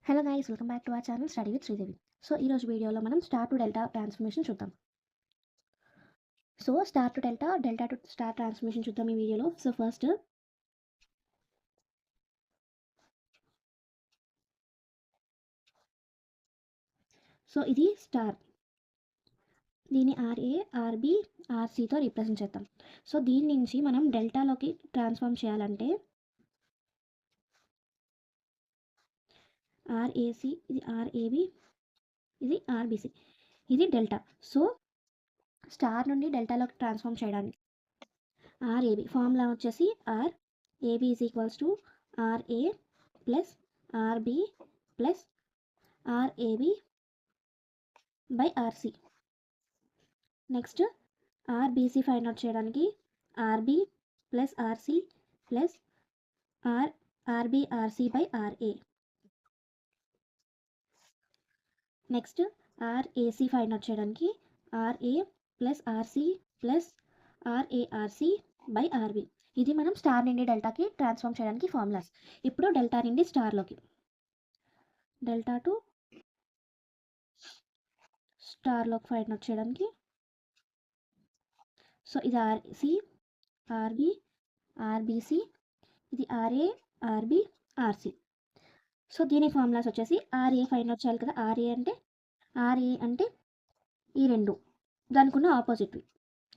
Hello guys, welcome back to our channel study with Sridevi. So ఈరోజు వీడియోలో మనం star to delta transformation చూద్దాం. So star to delta, delta to star transformation చూద్దాం ఈ వీడియోలో. So first ఇది స్టార్, దీన్ని ఆర్ఏ, ఆర్బి, ఆర్సితో రీప్రజెంట్ చేద్దాం. సో దీని నుంచి మనం డెల్టాలోకి ట్రాన్స్ఫార్మ్ చేయాలంటే ఆర్ఏసి, ఇది ఆర్ఏబి, ఇది ఆర్బిసి, ఇది డెల్టా. సో స్టార్ నుండి డెల్టాలోకి ట్రాన్స్ఫార్మ్ చేయడానికి ఆర్ఏబి ఫార్ములా వచ్చేసి R AB is equals to RA plus RB plus RAB by RC. Next RBC find out చేయడానికి RB plus RC plus RB RC by RA. Next RAC find out చేయడానికి RA plus RC plus RARC by RB. ఇది మనం star నుండి డెల్టాకి transform చేయడానికి formulas. ఇప్పుడు delta నుండి స్టార్లోకి, డెల్టా టు స్టార్లోకి ఫైండ్ అవుట్ చేయడానికి సో ఇది ఆర్సి, ఆర్బి, ఆర్బిసి, ఇది ఆర్ఏ, ఆర్బి, ఆర్సి. సో దీని ఫార్ములాస్ వచ్చేసి ఆర్ఏ ఫైండ్ అవుట్ చేయాలి కదా. ఆర్ఏ అంటే ఈ రెండు దానికి ఉన్న ఆపోజిట్వి,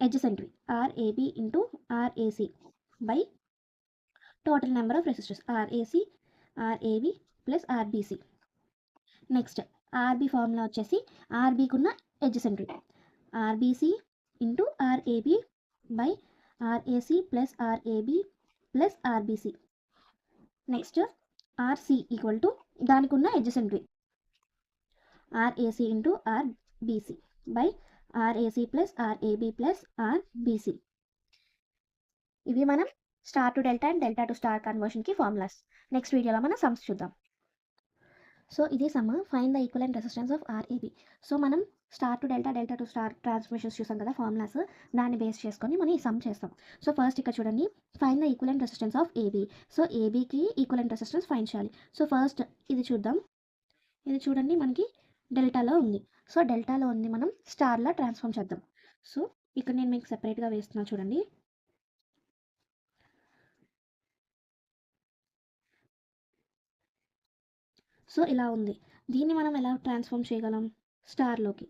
ఎడ్జసెంట్వి, RAB into RAC by total number of resistors RAC, RAB plus RBC. Next RB formula వచ్చేసి ఆర్బికి ఉన్న ఎడ్జసెంట్వి RBC into RAB by RAC plus RAB plus RBC. Next RC equal to దానికి ఉన్న ఎడ్జసెంట్వి RAC into RBC by RAC plus RAB plus RBC. ఇవి మనం star to delta and delta to star కన్వర్షన్కి ఫార్ములాస్. నెక్స్ట్ వీడియోలో మనం sums చూద్దాం. So ఇది sum find the equivalent resistance of RAB. So మనం star to delta, delta to star transformations చూసాం కదా ఫార్ములాస్, దాన్ని బేస్ చేసుకొని మనం ఈ సమ్ చేస్తాం. సో ఫస్ట్ ఇక్కడ చూడండి, find the equivalent resistance of AB. So ఏబికి ఈక్వలెంట్ రెసిస్టెన్స్ ఫైండ్ చేయాలి. సో ఫస్ట్ ఇది చూద్దాం. ఇది చూడండి, మనకి డెల్టాలో ఉంది. సో డెల్టాలో ఉంది, మనం స్టార్లో ట్రాన్స్ఫార్మ్ చేద్దాం. సో ఇక్కడ నేను మీకు సెపరేట్గా వేస్తున్నా చూడండి. సో ఇలా ఉంది, దీన్ని మనం ఎలా ట్రాన్స్ఫార్మ్ చేయగలం స్టార్లోకి.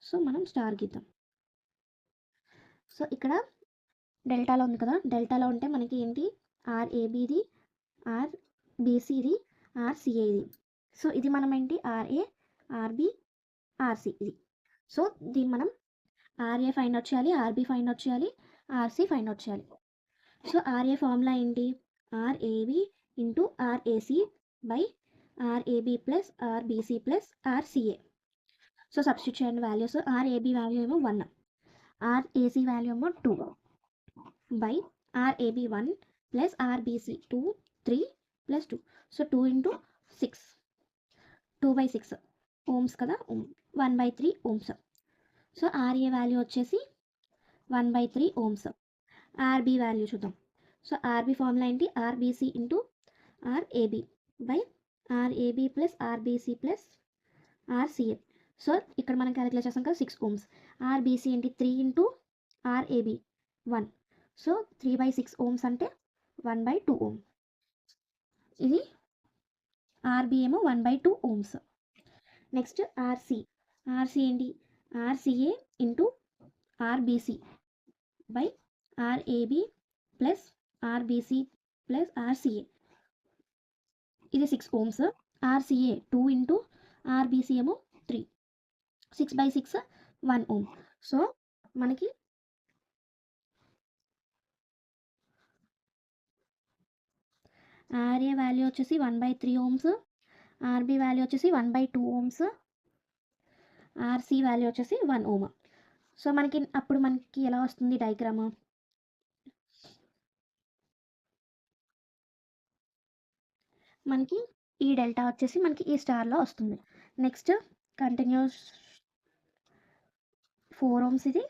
సో మనం స్టార్ గీద్దాం. సో ఇక్కడ డెల్టాలో ఉంది కదా, డెల్టాలో ఉంటే మనకి ఏంటి ఆర్ఏబిది, ఆర్బిసిది, ఆర్సిఏది. సో ఇది మనం ఏంటి ఆర్ఏ, ఆర్బి, ఆర్సి ఇది. సో దీన్ని మనం ఆర్ఏ ఫైండ్ అవుట్ చేయాలి, ఆర్బి ఫైండ్ అవుట్ చేయాలి, ఆర్సి ఫైండ్ అవుట్ చేయాలి. సో ఆర్ఏ ఫార్ములా ఏంటి RAB into RAC by RAB plus RBC plus RCA. So substitute చేయండి వాల్యూస్. ఆర్ఏబి వాల్యూ ఏమో 1, ఆర్ఏసి వాల్యూ ఏమో 2 by RAB 1 plus RBC 2, 3 plus 2. So 2 into 6, 2/6 ohms కదా, 1/3 ohms. So RA value వచ్చేసి 1/3 ohms. RB value చూద్దాం. So RB formula ఏంటి RBC into RAB by RAB plus RBC plus RCA. So ఇక్కడ మనం calculate చేస్తాం కదా 6 Ohm's. RBC ఏంటి 3 into RAB 1. So 3/6 Ohm's అంటే 1/2 ఓమ్. ఇది ఆర్బి ఏమో 1/2 ఓమ్స్. నెక్స్ట్ ఆర్సి ఏంటి RCA into RBC by RAB plus RBC plus RCA. ఇది 6 ఓమ్స్. ఆర్సిఏ 2 ఇంటూ ఆర్బిసి ఏమో 3, 6/6 1 ఓమ్. సో మనకి ఆర్ఏ వాల్యూ వచ్చేసి 1/3 ఓమ్స్, ఆర్బి వాల్యూ వచ్చేసి 1/2 ఓమ్స్, ఆర్సి వాల్యూ వచ్చేసి 1 ఓమ్. సో అప్పుడు మనకి ఎలా వస్తుంది డయాగ్రామ్, మనకి ఈ డెల్టా వచ్చేసి మనకి ఈ స్టార్లో వస్తుంది. నెక్స్ట్ కంటిన్యూస్ 4 ఓమ్స్ ఇది,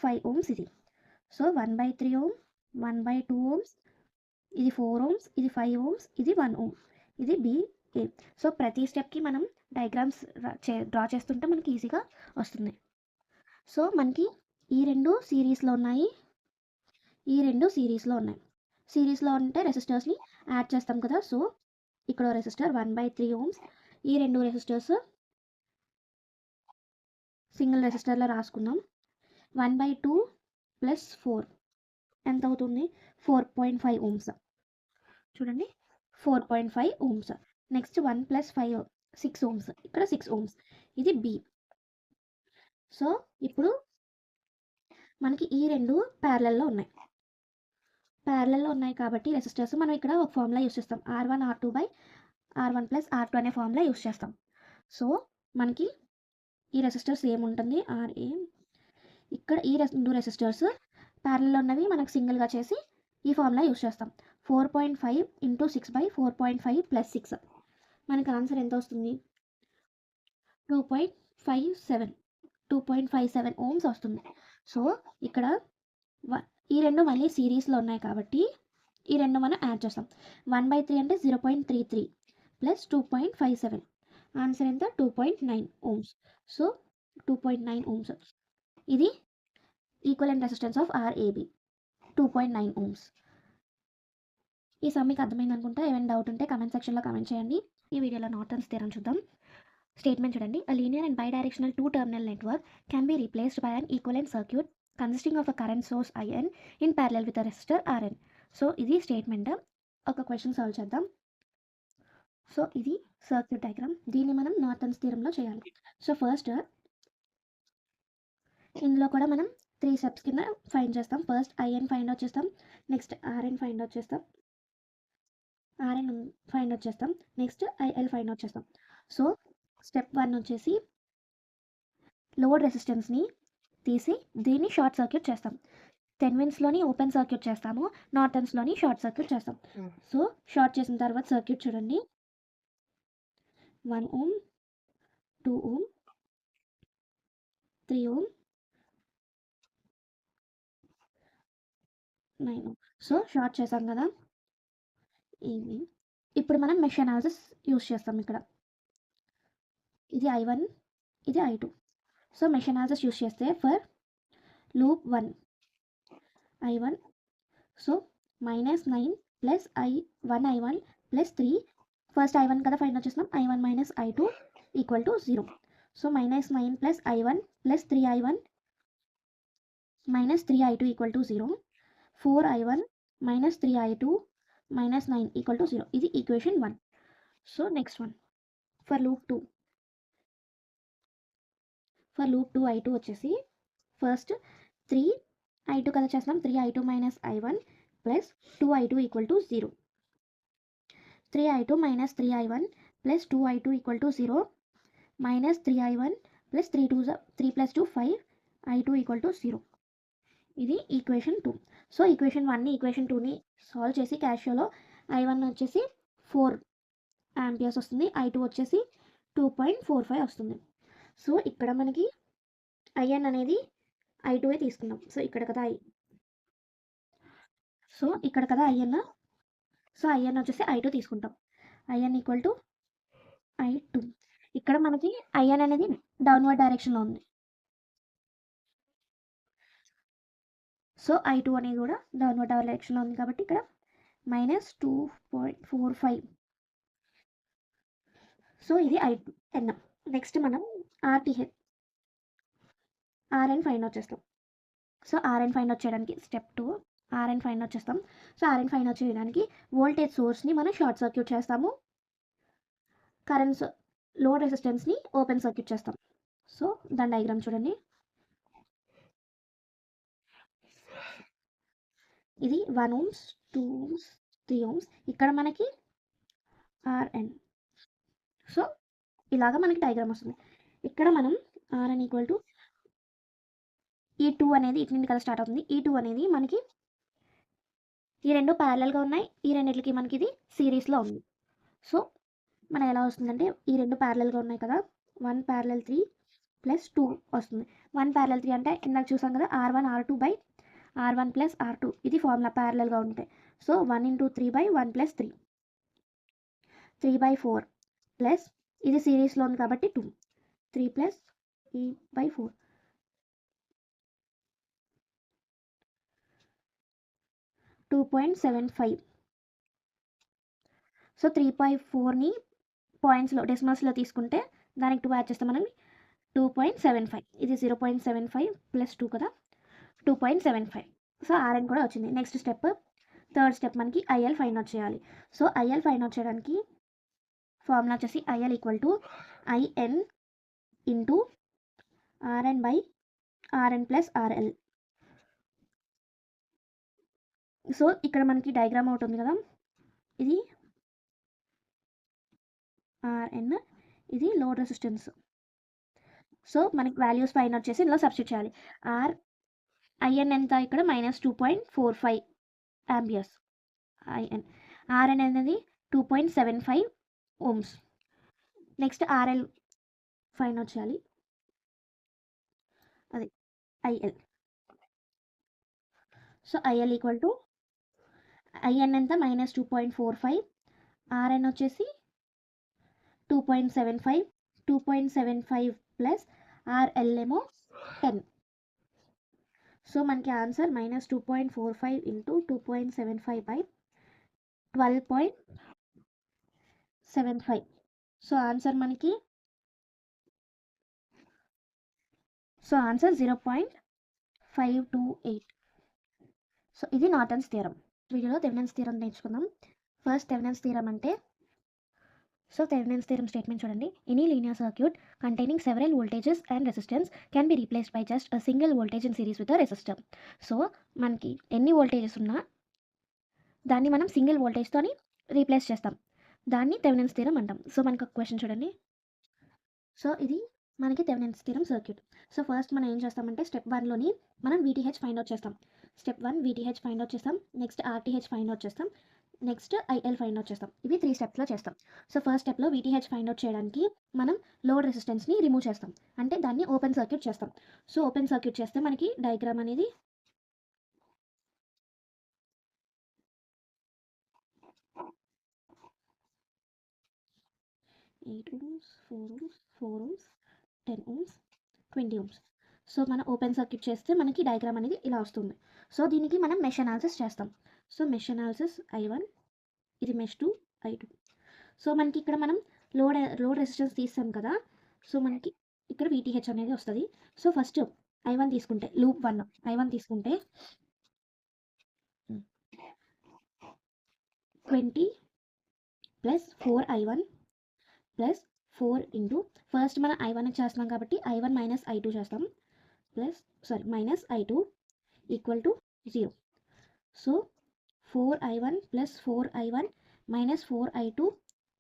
5 ఓమ్స్ ఇది. సో 1/3 ఓమ్, 1/2 ఓమ్స్, ఇది 4 ఓమ్స్, ఇది 5 ఓమ్స్, ఇది 1 ఓమ్. ఇది ఏ. సో ప్రతి స్టెప్కి మనం డయాగ్రామ్స్ డ్రా చేస్తుంటే మనకి ఈజీగా వస్తుంది. సో మనకి ఈ రెండు సిరీస్లో ఉన్నాయి, ఈ రెండు సిరీస్లో ఉన్నాయి. సిరీస్లో ఉంటే రెసిస్టర్స్ని యాడ్ చేస్తాం కదా. సో ఇక్కడ రెసిస్టర్ 1/3 ohms, ఈ రెండు రెసిస్టర్స్ సింగిల్ రెసిస్టర్లో రాసుకుందాం. 1/2 + 4 ఎంత అవుతుంది? 4.5 ohms. చూడండి 4.5 ohms. Next 1 + 5 6 ohms. ఇక్కడ 6 ohms. ఇది బి. సో ఇప్పుడు మనకి ఈ రెండు ప్యారలల్లో ఉన్నాయి. ప్యారలల్లో ఉన్నాయి కాబట్టి రెసిస్టర్స్ మనం ఇక్కడ ఒక ఫార్ములా యూస్ చేస్తాం. R1 R2/R1 + R2 అనే ఫార్ములా యూస్ చేస్తాం. సో మనకి ఈ రెసిస్టర్స్ ఏముంటుంది RA. ఇక్కడ ఈ రెండు రెసిస్టర్స్ ప్యారలల్లో ఉన్నవి మనకు సింగిల్గా చేసి ఈ ఫార్ములా యూస్ చేస్తాం. 4.5 × 6/4.5 + 6 మనకి ఆన్సర్ ఎంత వస్తుంది? 2.57 ohms వస్తుంది. సో ఇక్కడ ఈ రెండు మళ్ళీ సిరీస్లో ఉన్నాయి కాబట్టి ఈ రెండు మనం యాడ్ చేస్తాం. 1/3 అంటే 0.33 + 2.57 ఆన్సర్ ఎంత? 2.9 ohms. So 2.9 ohms. ఇది equivalent resistance of RAB 2.9 ohms. ఈ సమ్ మీకు అర్థమైంది అనుకుంటా. ఏమైనా డౌట్ ఉంటే కమెంట్ సెక్షన్లో కమెంట్ చేయండి. ఈ వీడియోలో నార్టన్స్ థియరం చూద్దాం. స్టేట్మెంట్ చూడండి. A linear and bidirectional two-terminal network can be replaced by an equivalent circuit consisting of a current source IN in parallel with a resistor RN. So ఇది statement. ఒక question solve చేద్దాం. So ఇది circuit diagram. దీన్ని మనం Norton's థియరంలో చేయాలి. So first ఇందులో కూడా మనం 3 స్టెప్స్ కింద ఫైండ్ చేస్తాం. ఫస్ట్ IN ఫైండ్ అవుట్ చేస్తాం, నెక్స్ట్ RN ఫైండ్ అవుట్ చేస్తాం, నెక్స్ట్ IL ఫైండ్ అవుట్ చేస్తాం. సో స్టెప్ 1 వచ్చేసి లోడ్ రెసిస్టెన్స్ని తీసి దీన్ని షార్ట్ సర్క్యూట్ చేస్తాం. థెవెనిన్స్లోని ఓపెన్ సర్క్యూట్ చేస్తాము, నార్టన్స్లోని షార్ట్ సర్క్యూట్ చేస్తాం. సో షార్ట్ చేసిన తర్వాత సర్క్యూట్ చూడండి. 1 ohm, 2 ohm, 3 ohm, 9 ohm. So short చేసాం కదా. ఇప్పుడు మనం మెష్ అనాలిసిస్ యూస్ చేస్తాం. ఇక్కడ ఇది I1, ఇది I2. So mesh analysis use చేస్తే for loop 1 I1, so -9 + I1 + 3 first I1 కదా ఫైండ్ అవుట్ చేస్తున్నాం. I1 - I2 = 0. So -9 + I1 + 3I1 - 3I2 = 0. 4I1 - 3I2 - 9 = 0. ఇది equation 1. So next one for loop 2 I2 వచ్చేసి first 3I2 కదా చేస్తున్నాం. 3I2 - I1 + 2I2 = 0. 3I2 - 3I1 + 2I2 = 0 - 3I1 + 3 + 2 5 I2 = 0. ఇది equation 2. So equation 1ని equation 2ని solve చేసి క్యాషియోలో I1 వచ్చేసి 4 amperes వస్తుంది, I2 వచ్చేసి 2.45 వస్తుంది. సో ఇక్కడ మనకి IN అనేది I2 తీసుకున్నాం. సో ఇక్కడ కదా IN. సో IN వచ్చేసి I2 తీసుకుంటాం. IN = I2. ఇక్కడ మనకి IN అనేది డౌన్వర్డ్ డైరెక్షన్లో ఉంది. సో I2 అనేది కూడా డౌన్వర్డ్ డైరెక్షన్లో ఉంది కాబట్టి ఇక్కడ -2.45. సో ఇది IN. నెక్స్ట్ మనం RN ఫైండ్ అవుట్ చేస్తాం. సో RN ఫైండ్ అవుట్ చేయడానికి స్టెప్ 2 RN ఫైండ్ అవుట్ చేస్తాం. సో RN ఫైండ్ అవుట్ చేయడానికి వోల్టేజ్ సోర్స్ని మనం షార్ట్ సర్క్యూట్ చేస్తాము, కరెంట్ లోడ్ రెసిస్టెన్స్ని ఓపెన్ సర్క్యూట్ చేస్తాం. సో దాని డయాగ్రామ్ చూడండి. ఇది 1 ohms, 2 ohms, 3 ohms. ఇక్కడ మనకి RN. సో ఇలాగా మనకి డయాగ్రామ్ వస్తుంది. ఇక్కడ మనం RN = ఈ 2 అనేది ఇటు నుండి కదా స్టార్ట్ అవుతుంది. ఈ 2 అనేది మనకి ఈ రెండు ప్యారలల్గా ఉన్నాయి, ఈ రెండింటికి మనకి ఇది సిరీస్లో ఉంది. సో మన ఎలా వస్తుందంటే ఈ రెండు ప్యారలల్గా ఉన్నాయి కదా, 1 ∥ 3 + 2 వస్తుంది. 1 ∥ 3 అంటే ఇందాక చూసాం కదా R1 R2/R1 + R2. ఇది ఫార్ములా ప్యారలల్గా ఉంటాయి. సో 1 × 3/1 + 3 3/4 ప్లస్ ఇది సిరీస్లో ఉంది కాబట్టి 2 3 ప్లస్ E/4 2.75. సో 3/4ని పాయింట్స్లో డెసిమల్స్లో తీసుకుంటే దానికి 2 యాడ్ చేస్తాం మనం 2.75. ఇది 0.75 ప్లస్ 2 కదా 2.75. సో ఆర్ఎన్ కూడా వచ్చింది. నెక్స్ట్ స్టెప్ థర్డ్ స్టెప్ మనకి ఐఎల్ ఫైండ్ అవుట్ చేయాలి. సో ఐఎల్ ఫైండ్ అవుట్ చేయడానికి ఫార్ములా వచ్చేసి IL equal to IN into RN by RN plus RL. So ఇక్కడ మనకి డయాగ్రామ్ అవుతుంది కదా, ఇది ఆర్ఎన్, ఇది లోడ్ రెసిస్టెన్స్. సో మనకి వాల్యూస్ ఫైండ్ అవుట్ చేసి ఇందులో సబ్స్టిట్యూట్ చేయాలి. ఐఎన్ ఎంత ఇక్కడ -2.45 ఆంపియర్స్ ఐఎన్. ఆర్ఎన్ అనేది 2.75 ohms. Next RL find out చేయాలి, అది IL. So IL equal to IN ఎంత -2.45, ఆర్ఎన్ వచ్చేసి 2.75, 2.75 ప్లస్ ఆర్ఎల్ ఏమో 10. సో మనకి answer -2.45 into 2.75 by 12.75. So answer మనకి 0.528. సో ఇది నార్టన్స్ థియరం. వీడియోలో థెవెనిన్స్ థియరం నేర్చుకుందాం. ఫస్ట్ థెవెనిన్స్ థియరం అంటే, సో థెవెనిన్స్ థియరం స్టేట్మెంట్ చూడండి. Any linear circuit containing several voltages and resistance can be replaced by just a single voltage in series with a resistor. So మనకి ఎన్ని voltages ఉన్నా దాన్ని మనం single వోల్టేజ్తోని replace చేస్తాం, దాన్ని Thevenin's theorem అంటాం. So మనకు ఒక క్వశ్చన్ చూడండి. సో ఇది మనకి Thevenin's theorem circuit. So first మనం ఏం చేస్తామంటే స్టెప్ 1లోని మనం VTH ఫైండ్ అవుట్ చేస్తాం. స్టెప్ 1 VTH ఫైండ్ అవుట్ చేస్తాం, నెక్స్ట్ RTH ఫైండ్ అవుట్ చేస్తాం, నెక్స్ట్ ఐఎల్ ఫైండ్ అవుట్ చేస్తాం. ఇవి 3 స్టెప్స్లో చేస్తాం. సో ఫస్ట్ స్టెప్లో VTH ఫైండ్ అవుట్ చేయడానికి మనం లోడ్ రెసిస్టెన్స్ని రిమూవ్ చేస్తాం, అంటే దాన్ని ఓపెన్ సర్క్యూట్ చేస్తాం. సో ఓపెన్ సర్క్యూట్ చేస్తే మనకి డయాగ్రామ్ అనేది eight Ohm's, 4 Ohm's, 4 Ohm's, 10 Ohm's, 20 ohms. So మనం ఓపెన్ సర్క్యూట్ చేస్తే మనకి డయాగ్రామ్ అనేది ఇలా వస్తుంది. సో దీనికి మనం మెష్ అనాలిసిస్ చేస్తాం. సో మెష్ అనాలిసిస్ I1, ఇది మెష్ 2 I2. సో మనకి ఇక్కడ మనం లోడ్ రెసిస్టెన్స్ తీస్తాం కదా, సో మనకి ఇక్కడ VTH అనేది వస్తుంది. సో ఫస్ట్ I1 తీసుకుంటే లూప్ 1 I1 తీసుకుంటే 20 plus 4I1 plus 4 into first మనం I1 చేస్తున్నాం కాబట్టి I1 మైనస్ I2 చేస్తాం, minus I2 equal to 0. So 4I1 plus 4I1 minus 4I2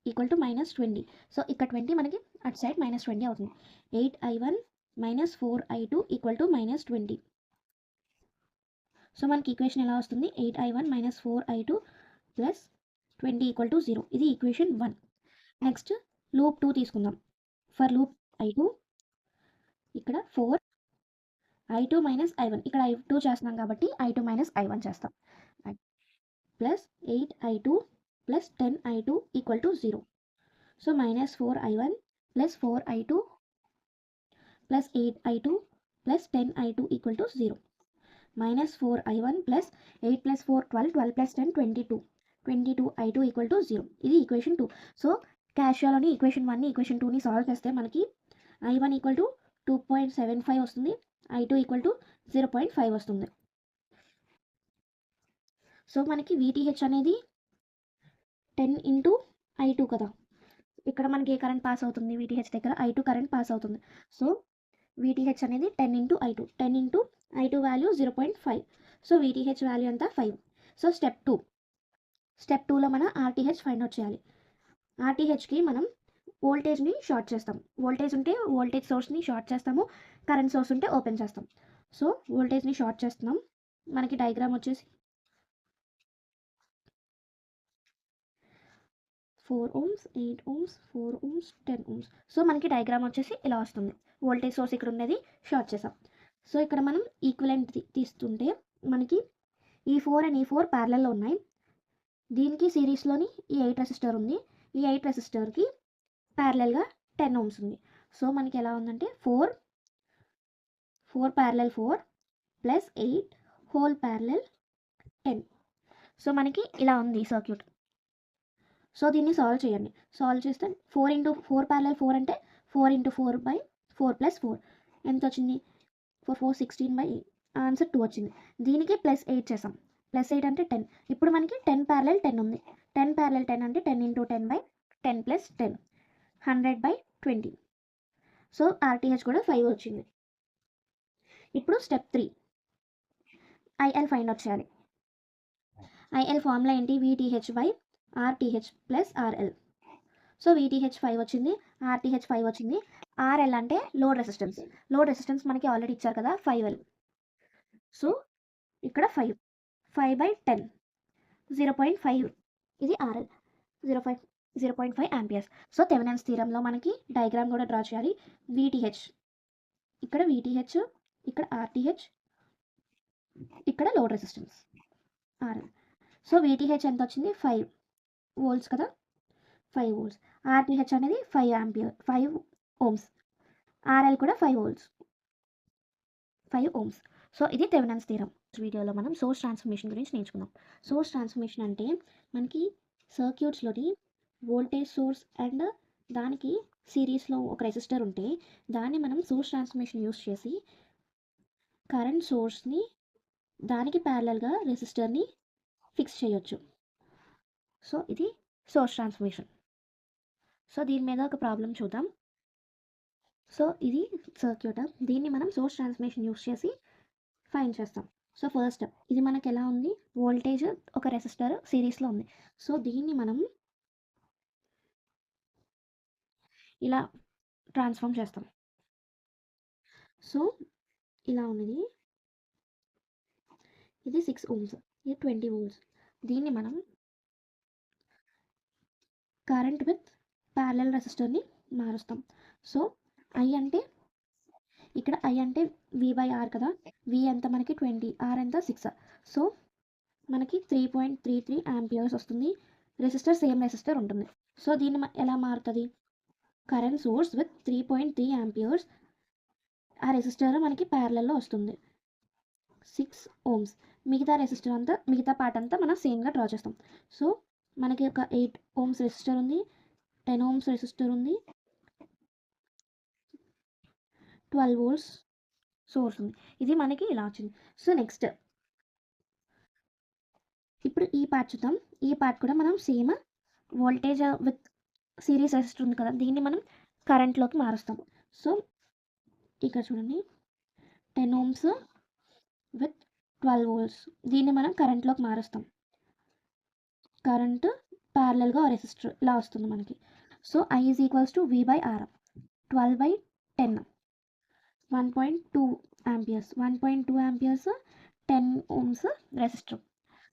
equal to -20. So ఇక్కడ 20 మనకి అటు సైడ్ -20 అవుతుంది. 8I1 minus 4I2 equal to -20. So మనకి ఈక్వేషన్ ఎలా వస్తుంది, 8I1 minus 4I2 plus 20 equal to 0. ఇది ఈక్వేషన్ 1. నెక్స్ట్ లూప్ 2 తీసుకుందాం. ఫర్ లూప్ I2 ఇక్కడ 4I2 మైనస్ I1, ఇక్కడ I2 చేస్తున్నాం కాబట్టి I2 మైనస్ I1 చేస్తాం, plus 8I2 plus 10I2 equal to 0. So -4I1 plus 4I2 plus 8I2 plus 10I2 equal to 0. -4I1 plus 8 plus 4 12, 12 plus 10 22, 22I2 equal to 0. ఇది equation 2. So క్యాషువల్ని equation 1ని equation 2ని solve చేస్తే మనకి I1 equal to 2.75 వస్తుంది, I2 equal to 0.5 వస్తుంది. So మనకి VTH అనేది 10 into I2 కదా, ఇక్కడ మనకి ఏ కరెంట్ పాస్ అవుతుంది, VTH దగ్గర I2 కరెంట్ పాస్ అవుతుంది. సో VTH అనేది 10 into I2, 10 into I2 value 0.5. So VTH value అంతా 5. సో స్టెప్ 2లో మనం RTH ఫైండ్ అవుట్ చేయాలి. RTHకి మనం వోల్టేజ్ని షార్ట్ చేస్తాం. వోల్టేజ్ ఉంటే వోల్టేజ్ సోర్స్ని షార్ట్ చేస్తాము, కరెంట్ సోర్స్ ఉంటే ఓపెన్ చేస్తాం. సో వోల్టేజ్ని షార్ట్ చేస్తున్నాం. మనకి డయాగ్రామ్ వచ్చేసి 4 ohms, 8 ohms, 4 ohms, 10 ohms. So మనకి డయాగ్రామ్ వచ్చేసి ఇలా వస్తుంది. వోల్టేజ్ సోర్స్ ఇక్కడ ఉన్నది షార్ట్ చేసాం. సో ఇక్కడ మనం ఈక్వలెంట్ తీస్తుంటే మనకి ఈ 4 అండ్ ఈ 4 ప్యారలల్లో ఉన్నాయి. దీనికి సిరీస్లోని ఈ 8 రెసిస్టర్ ఉంది. ఈ 8 రెసిస్టర్కి ప్యారలల్గా 10 ohms ఉంది. సో మనకి ఎలా ఉందంటే 4 parallel 4 plus 8 whole parallel 10. So మనకి ఇలా ఉంది ఈ సర్క్యూట్. సో దీన్ని సాల్వ్ చేయండి. సాల్వ్ చేస్తే 4 ప్యారలల్ 4 అంటే 4 × 4 + 4 ఎంత వచ్చింది? 4 16/8 ఆన్సర్ 2 వచ్చింది. దీనికి +8 చేసాం. +8 అంటే 10. ఇప్పుడు మనకి 10 ప్యారలల్ 10 ఉంది. 10 ప్యారలల్ 10 అంటే 10 × 10/10 + 10 100/20. సో RTH కూడా 5 వచ్చింది. ఇప్పుడు స్టెప్ 3 IL ఫైండ్ అవుట్ చేయాలి. IL ఫార్ములా ఏంటి? VTH/RTH + RL. సో VTH 5 వచ్చింది, RTH 5 వచ్చింది. RL అంటే లోడ్ రెసిస్టెన్స్. లోడ్ రెసిస్టెన్స్ మనకి ఆల్రెడీ ఇచ్చారు కదా 5L. సో ఇక్కడ 5/10 0.5 ఇది RL 0.5 ఆంపియర్స్. సో థెవెనిన్స్ థీరంలో మనకి డయాగ్రామ్ కూడా డ్రా చేయాలి. VTH ఇక్కడ VTH, ఇక్కడ RTH, ఇక్కడ load resistance RL. So VTH ఎంత వచ్చింది? 5 volts కదా, 5 volts. RTH అనేది 5 ohms. RL కూడా 5 ohms. సో ఇది థెవెనిన్స్ థీరం. వీడియోలో మనం సోర్స్ ట్రాన్స్ఫర్మేషన్ గురించి నేర్చుకుందాం. సోర్స్ ట్రాన్స్ఫర్మేషన్ అంటే మనకి సర్క్యూట్స్లోని వోల్టేజ్ సోర్స్ అండ్ దానికి సిరీస్లో ఒక రెసిస్టర్ ఉంటే దాన్ని మనం సోర్స్ ట్రాన్స్ఫర్మేషన్ యూస్ చేసి కరెంట్ సోర్స్ని దానికి ప్యారలల్గా రెసిస్టర్ని ఫిక్స్ చేయొచ్చు. సో ఇది సోర్స్ ట్రాన్స్ఫర్మేషన్. సో దీని మీద ఒక ప్రాబ్లం చూద్దాం. సో ఇది సర్క్యూట్, దీన్ని మనం సోర్స్ ట్రాన్స్ఫర్మేషన్ యూస్ చేసి ఫైండ్ చేస్తాం. సో ఫస్ట్ ఇది మనకి ఎలా ఉంది? వోల్టేజ్ ఒక రెసిస్టర్ సిరీస్లో ఉంది. సో దీన్ని మనం ఇలా ట్రాన్స్ఫార్మ్ చేస్తాం. సో ఇలా ఉన్నది, ఇది 6 ohms, ఇది 20 volts. దీన్ని మనం కరెంట్ విత్ ప్యారలల్ రెసిస్టర్ని మారుస్తాం. సో I అంటే ఇక్కడ I అంటే V/R కదా, V ఎంత మనకి 20, R ఎంత 6. సో మనకి 3.33 ఆంపియర్స్ వస్తుంది. రెసిస్టర్ సేమ్ రెసిస్టర్ ఉంటుంది. సో దీన్ని ఎలా మారుతుంది? కరెంట్ సోర్స్ విత్ 3.3 ఆంపియర్స్, ఆ రెసిస్టర్ మనకి ప్యారలల్లో వస్తుంది 6 ohms. మిగతా రెసిస్టర్ అంతా, మిగతా పార్ట్ అంతా మనం సేమ్గా డ్రా చేస్తాం. సో మనకి ఒక 8 ohms రెసిస్టర్ ఉంది, 10 ohms రెసిస్టర్ ఉంది, 12 volts సోర్స్ ఉంది. ఇది మనకి ఇలా వచ్చింది. సో నెక్స్ట్ ఇప్పుడు ఈ పార్ట్ చూద్దాం. ఈ పార్ట్ కూడా మనం same voltage with series resistor ఉంది కదా, దీన్ని మనం కరెంట్లోకి మారుస్తాం. సో ఇక్కడ చూడండి, 10 ohms విత్ 12 volts, దీన్ని మనం కరెంట్లోకి మారుస్తాం. కరెంట్ ప్యారలల్గా రెసిస్టర్ ఇలా వస్తుంది మనకి. So I = V/R, 12/10 1.2 amperes. 1.2 amperes 10 ohms resistor.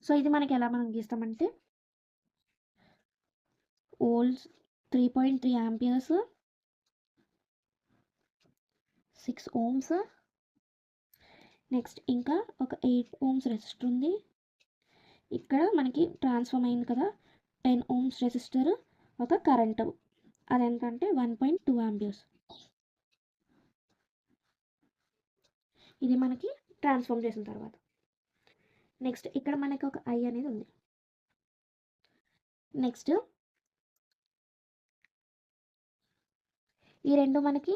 So ఇది మనకి ఎలా మనం గీస్తామంటే వోల్ట్స్ 3.3 ఆంపియర్స్ 6 ohms. నెక్స్ట్ ఇంకా ఒక 8 ohms రెసిస్టర్ ఉంది. ఇక్కడ మనకి ట్రాన్స్ఫార్మ్ అయింది కదా 10 ohms రెసిస్టర్, ఒక కరెంట్ అదెంతంటే 1.2 ఆంపియర్స్. ఇది మనకి ట్రాన్స్ఫార్మ్ చేసిన తర్వాత నెక్స్ట్ ఇక్కడ మనకి ఒక I అనేది ఉంది. నెక్స్ట్ ఈ రెండు మనకి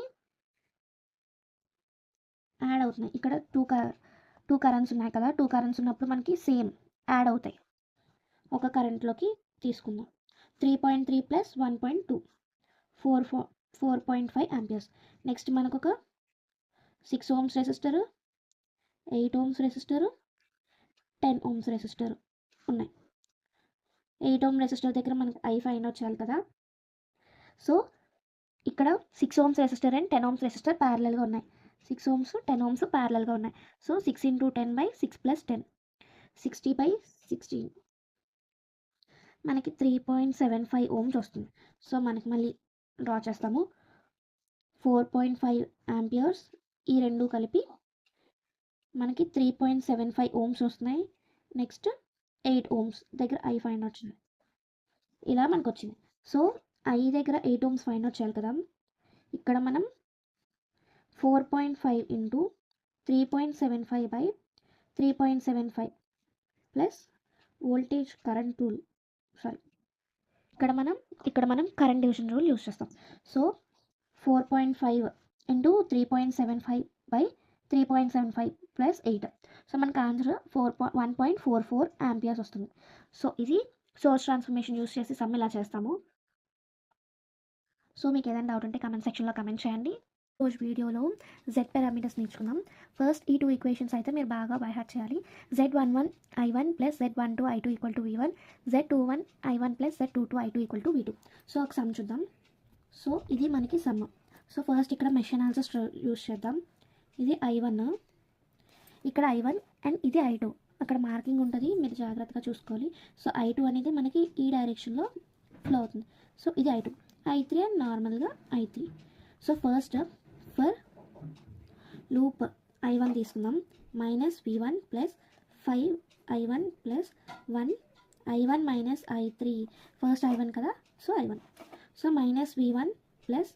యాడ్ అవుతున్నాయి. ఇక్కడ టూ కరెంట్స్ ఉన్నాయి కదా, 2 కరెంట్స్ ఉన్నప్పుడు మనకి సేమ్ యాడ్ అవుతాయి. ఒక కరెంట్లోకి తీసుకుందాం. 3.3 + 1.2 4.5 ఆంపియర్స్. నెక్స్ట్ మనకు ఒక 6 ohms resistor, 8 ohms resistor, 10 ohms resistor ఉన్నాయి. 8 ohm రెసిస్టర్ దగ్గర మనకి I ఫైండ్ అవుట్ చేయాలి కదా. సో ఇక్కడ 6 ohms resistor and 10 ohms resistor ప్యారలల్గా ఉన్నాయి. 6 ohms 10 ohms ప్యారలల్గా ఉన్నాయి. సో 6 × 10/6 + 10 60/16 మనకి 3.75 ohms వస్తుంది. సో మనకి మళ్ళీ డ్రా చేస్తాము. 4.5 ఆంపియర్స్ ఈ రెండు కలిపి మనకి 3.75 ohms వస్తున్నాయి. నెక్స్ట్ 8 ohms దగ్గర I ఫైండ్ అవుట్ చేయాలి. ఇలా మనకు వచ్చింది. సో I దగ్గర 8 ohms ఫైండ్ అవుట్ చేయాలి కదా. ఇక్కడ మనం 4.5 into 3.75 by 3.75 plus voltage current rule sorry ఇక్కడ మనం కరెంట్ డివిజన్ రూల్ యూస్ చేస్తాం. So 4.5 into 3.75 by 3.75 plus 8. So మనకు ఆన్సర్ 1.44 ఆంపియర్స్ వస్తుంది. సో ఇది సోర్స్ ట్రాన్స్ఫర్మేషన్ యూస్ చేసి సమ్ ఇలా చేస్తాము. సో మీకు ఏదైనా డౌట్ ఉంటే కమెంట్ సెక్షన్లో కమెంట్ చేయండి. రోజు వీడియోలో జెడ్ పారామీటర్స్ నేర్చుకుందాం. ఫస్ట్ ఈ 2 ఈక్వేషన్స్ అయితే మీరు బాగా బై హార్ట్ చేయాలి. Z11 I1 plus Z12 I2 equal to V1, Z21 I1 plus Z22 I2 equal to V2. So ఒక సమ్ చూద్దాం. సో ఇది మనకి సమ్. సో ఫస్ట్ ఇక్కడ మెష్ అనాలిసిస్ యూస్ చేద్దాం. ఇది I1, ఇక్కడ I1 అండ్ ఇది I2. అక్కడ మార్కింగ్ ఉంటుంది, మీరు జాగ్రత్తగా చూసుకోవాలి. సో I2 అనేది మనకి ఈ డైరెక్షన్లో ఫ్లో అవుతుంది. సో ఇది I2, I3 అండ్ నార్మల్గా I3. So first for loop I1 తీసుకుందాం. Minus V1 plus 5I1 plus 1 I1 minus I3. First I1 కదా, so I1. So minus V1 plus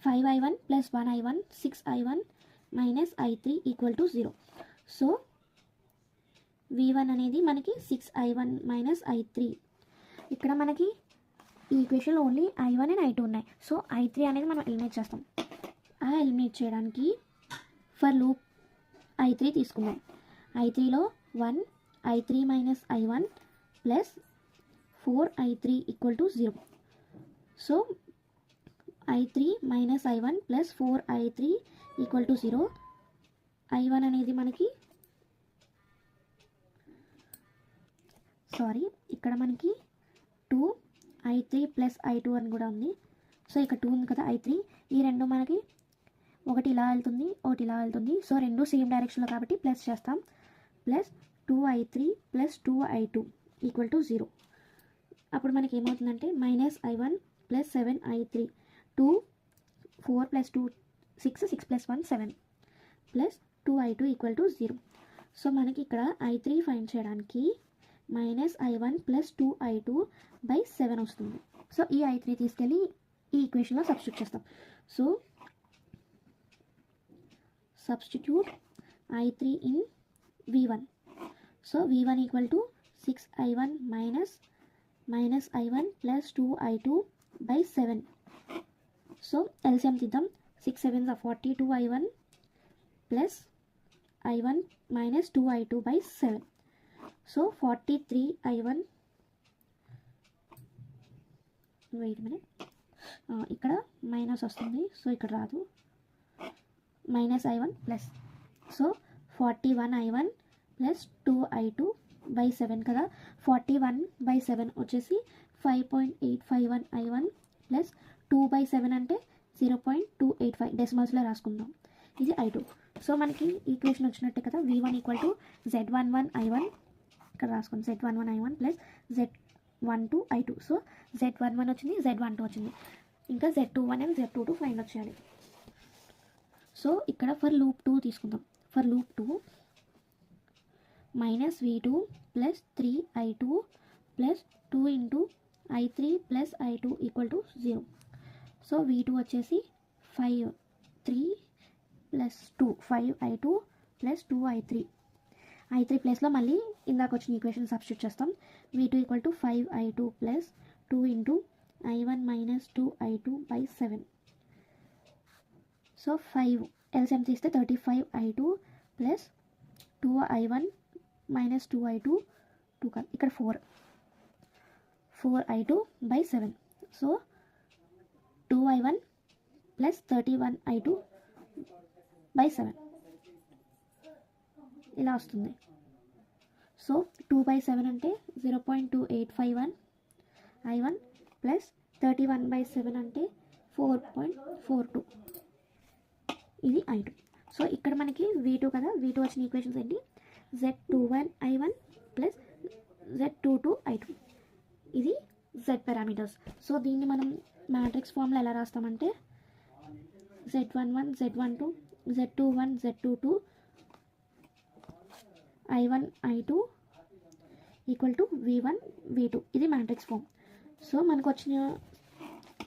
5I1 plus 1I1 6I1 minus I3 equal to 0. So V1 అనేది మనకి 6I1 minus I3. ఇక్కడ మనకి ఈ ఈక్వేషన్లో only I1 and I2 ఉన్నాయి. So I3 అనేది మనం eliminate చేస్తాం. ఆ ఎలిమినేట్ చేయడానికి ఫర్ లూప్ I3 తీసుకుందాం. I3లో 1 I3 minus I1 plus 4I3 equal to 0. So I3 minus I1 plus 4I3 equal to 0. I1 అనేది మనకి ఇక్కడ మనకి 2 I3 ప్లస్ I2 అని కూడా ఉంది. సో ఇక్కడ 2 ఉంది కదా I3, ఈ రెండు మనకి ఒకటి ఇలా వెళ్తుంది, ఒకటి ఇలా వెళ్తుంది. సో రెండు సేమ్ డైరెక్షన్లో కాబట్టి ప్లస్ చేస్తాం. Plus 2I3 plus 2I2 equal to 0. అప్పుడు మనకి ఏమవుతుందంటే minus I1 plus 7I3 2 4 plus 2 6 6 plus 1 7 plus 2I2 equal to 0. So మనకి ఇక్కడ I3 ఫైండ్ చేయడానికి minus I1 plus 2I2 by 7 వస్తుంది. సో ఈ I3 తీసుకెళ్ళి ఈ ఈక్వేషన్లో సబ్స్టిట్యూట్ చేస్తాం. So substitute I3 in V1. So V1 equal to 6I1 minus I1 plus 2I2 by 7. So LCM తీద్దాం. 6 7 42I1 plus I1 minus 2I2 by 7. So 43I1 wait minute, ఇక్కడ minus వస్తుంది, so ఇక్కడ రాదు. Minus I1 plus, so 41I1 plus 2I2 by 7 కదా. 41/7 వచ్చేసి 5.851 I1 plus 2/7 అంటే 0.285 డెసిమల్స్లో రాసుకుందాం. ఇది I2. So మనకి ఈక్వేషన్ వచ్చినట్టే కదా. V1 equal to Z11 I1 ఇక్కడ రాసుకోండి. Z11 I1 plus Z12 I2. So Z11 వచ్చింది, Z12 వచ్చింది. ఇంకా Z21 and Z22 find out చేయాలి. సో ఇక్కడ ఫర్ లూప్ 2 తీసుకుందాం. For loop 2 minus V2 plus 3I2 plus 2 into I3 plus I2 equal to 0. So V2 వచ్చేసి 3 plus 2 5I2 plus 2I3. I3 ప్లేస్లో మళ్ళీ ఇందాక వచ్చిన ఈక్వేషన్ సబ్స్టిట్యూట్ చేస్తాం. V2 equal to 5I2 plus 2 into I1 minus 2I2 by 7. So 5 LCM తీస్తే 35I2 plus 2I1 minus 2I2 ఇక్కడ 4I2 by 7. So 2I1 plus 31I2 by 7 ఇలా వస్తుంది. So 2/7 అంటే 0.2851 I1 ప్లస్ 31/7 అంటే 4.42. ఇది I2. సో ఇక్కడ మనకి V2 కదా, V2 వచ్చిన ఈక్వేషన్స్ ఏంటి? Z21 I1 plus Z22 I2. ఇది Z పారామీటర్స్. సో దీన్ని మనం మ్యాట్రిక్స్ ఫామ్లో ఎలా రాస్తామంటే Z11 Z12 Z21 Z22 I1 I2 equal to V1 V2. ఇది మ్యాట్రిక్స్ ఫామ్. సో మనకు వచ్చిన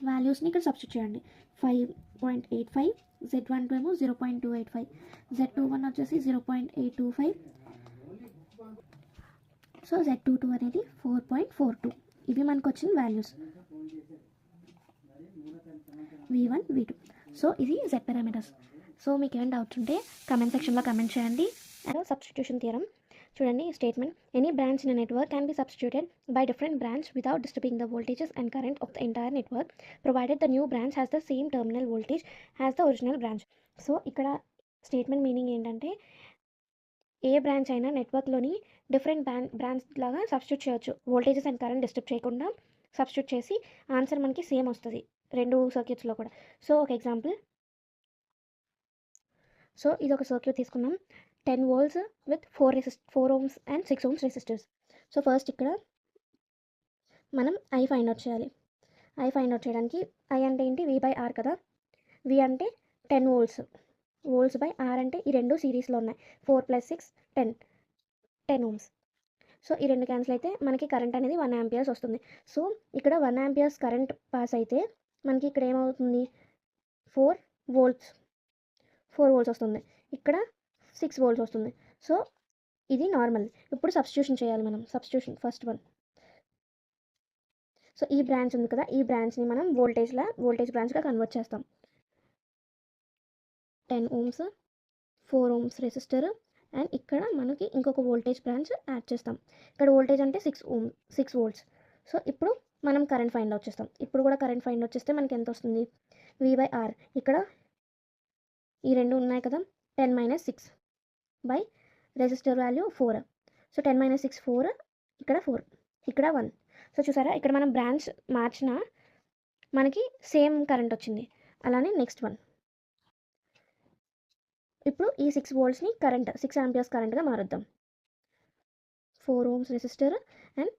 వాల్యూస్ని ఇక్కడ సబ్స్టిట్యూట్ చేయండి. 5.85, Z12 ఏమో 0.285, Z21 వచ్చేసి 0.825, సో Z22 అనేది 4.42. ఇవి మనకు వచ్చిన వాల్యూస్ V1 V2. సో ఇది Z పారామీటర్స్. సో మీకు ఏమైనా డౌట్స్ ఉంటే కమెంట్ సెక్షన్లో కమెంట్ చేయండి. అండ్ సబ్స్టిట్యూషన్ థియరం చూడండి. Statement any branch in network can be substituted by different branch without disturbing the voltages and current of the entire network provided the new branch has the same terminal voltage has the original branch. So ఇక్కడ statement meaning ఏంటంటే ఏ branch అయినా నెట్వర్క్లోని different branch లాగా substitute చేయొచ్చు. Voltages and current disturb చేయకుండా substitute చేసి answer మనకి same వస్తుంది రెండు సర్క్యూట్స్లో కూడా. సో ఒక ఎగ్జాంపుల్, సో ఇది ఒక సర్క్యూట్ తీసుకున్నాం. 10 volts with 4 ohms and 6 ohms resistors. So first ఇక్కడ మనం ఐ ఫైండ్ అవుట్ చేయాలి. ఐ ఫైండ్ అవుట్ చేయడానికి ఐ అంటే ఏంటి, V/R కదా. V అంటే 10 volts బై R అంటే ఈ రెండు సిరీస్లో ఉన్నాయి. 4 + 6 10 ohms. సో ఈ రెండు క్యాన్సిల్ అయితే మనకి కరెంట్ అనేది 1 amperes వస్తుంది. సో ఇక్కడ 1 amperes కరెంట్ పాస్ అయితే మనకి ఇక్కడ ఏమవుతుంది, 4 volts వస్తుంది. ఇక్కడ 6 volts వస్తుంది. సో ఇది నార్మల్. ఇప్పుడు సబ్స్టిట్యూషన్ చేయాలి మనం. Substitution first one. సో ఈ బ్రాంచ్ ఉంది కదా, ఈ బ్రాంచ్ని మనం వోల్టేజ్ బ్రాంచ్గా కన్వర్ట్ చేస్తాం. 10 ohms 4 ohms రెసిస్టర్ అండ్ ఇక్కడ మనకి ఇంకొక వోల్టేజ్ బ్రాంచ్ యాడ్ చేస్తాం. ఇక్కడ వోల్టేజ్ అంటే 6 volts. సో ఇప్పుడు మనం కరెంట్ ఫైండ్ అవుట్ చేస్తాం. ఇప్పుడు కూడా కరెంట్ ఫైండ్ అవుట్ చేస్తే మనకి ఎంత వస్తుంది, V/R. ఇక్కడ ఈ రెండు ఉన్నాయి కదా, 10 - 6 బై రెసిస్టర్ వాల్యూ 4. సో 10 - 6 4, ఇక్కడ 4, ఇక్కడ 1. సో చూసారా ఇక్కడ మనం బ్రాంచ్ మార్చిన మనకి సేమ్ కరెంట్ వచ్చింది. అలానే నెక్స్ట్ వన్. ఇప్పుడు ఈ 6 voltsని కరెంట్ 6 amperes కరెంట్గా మారుద్దాం. 4 ohms resistor and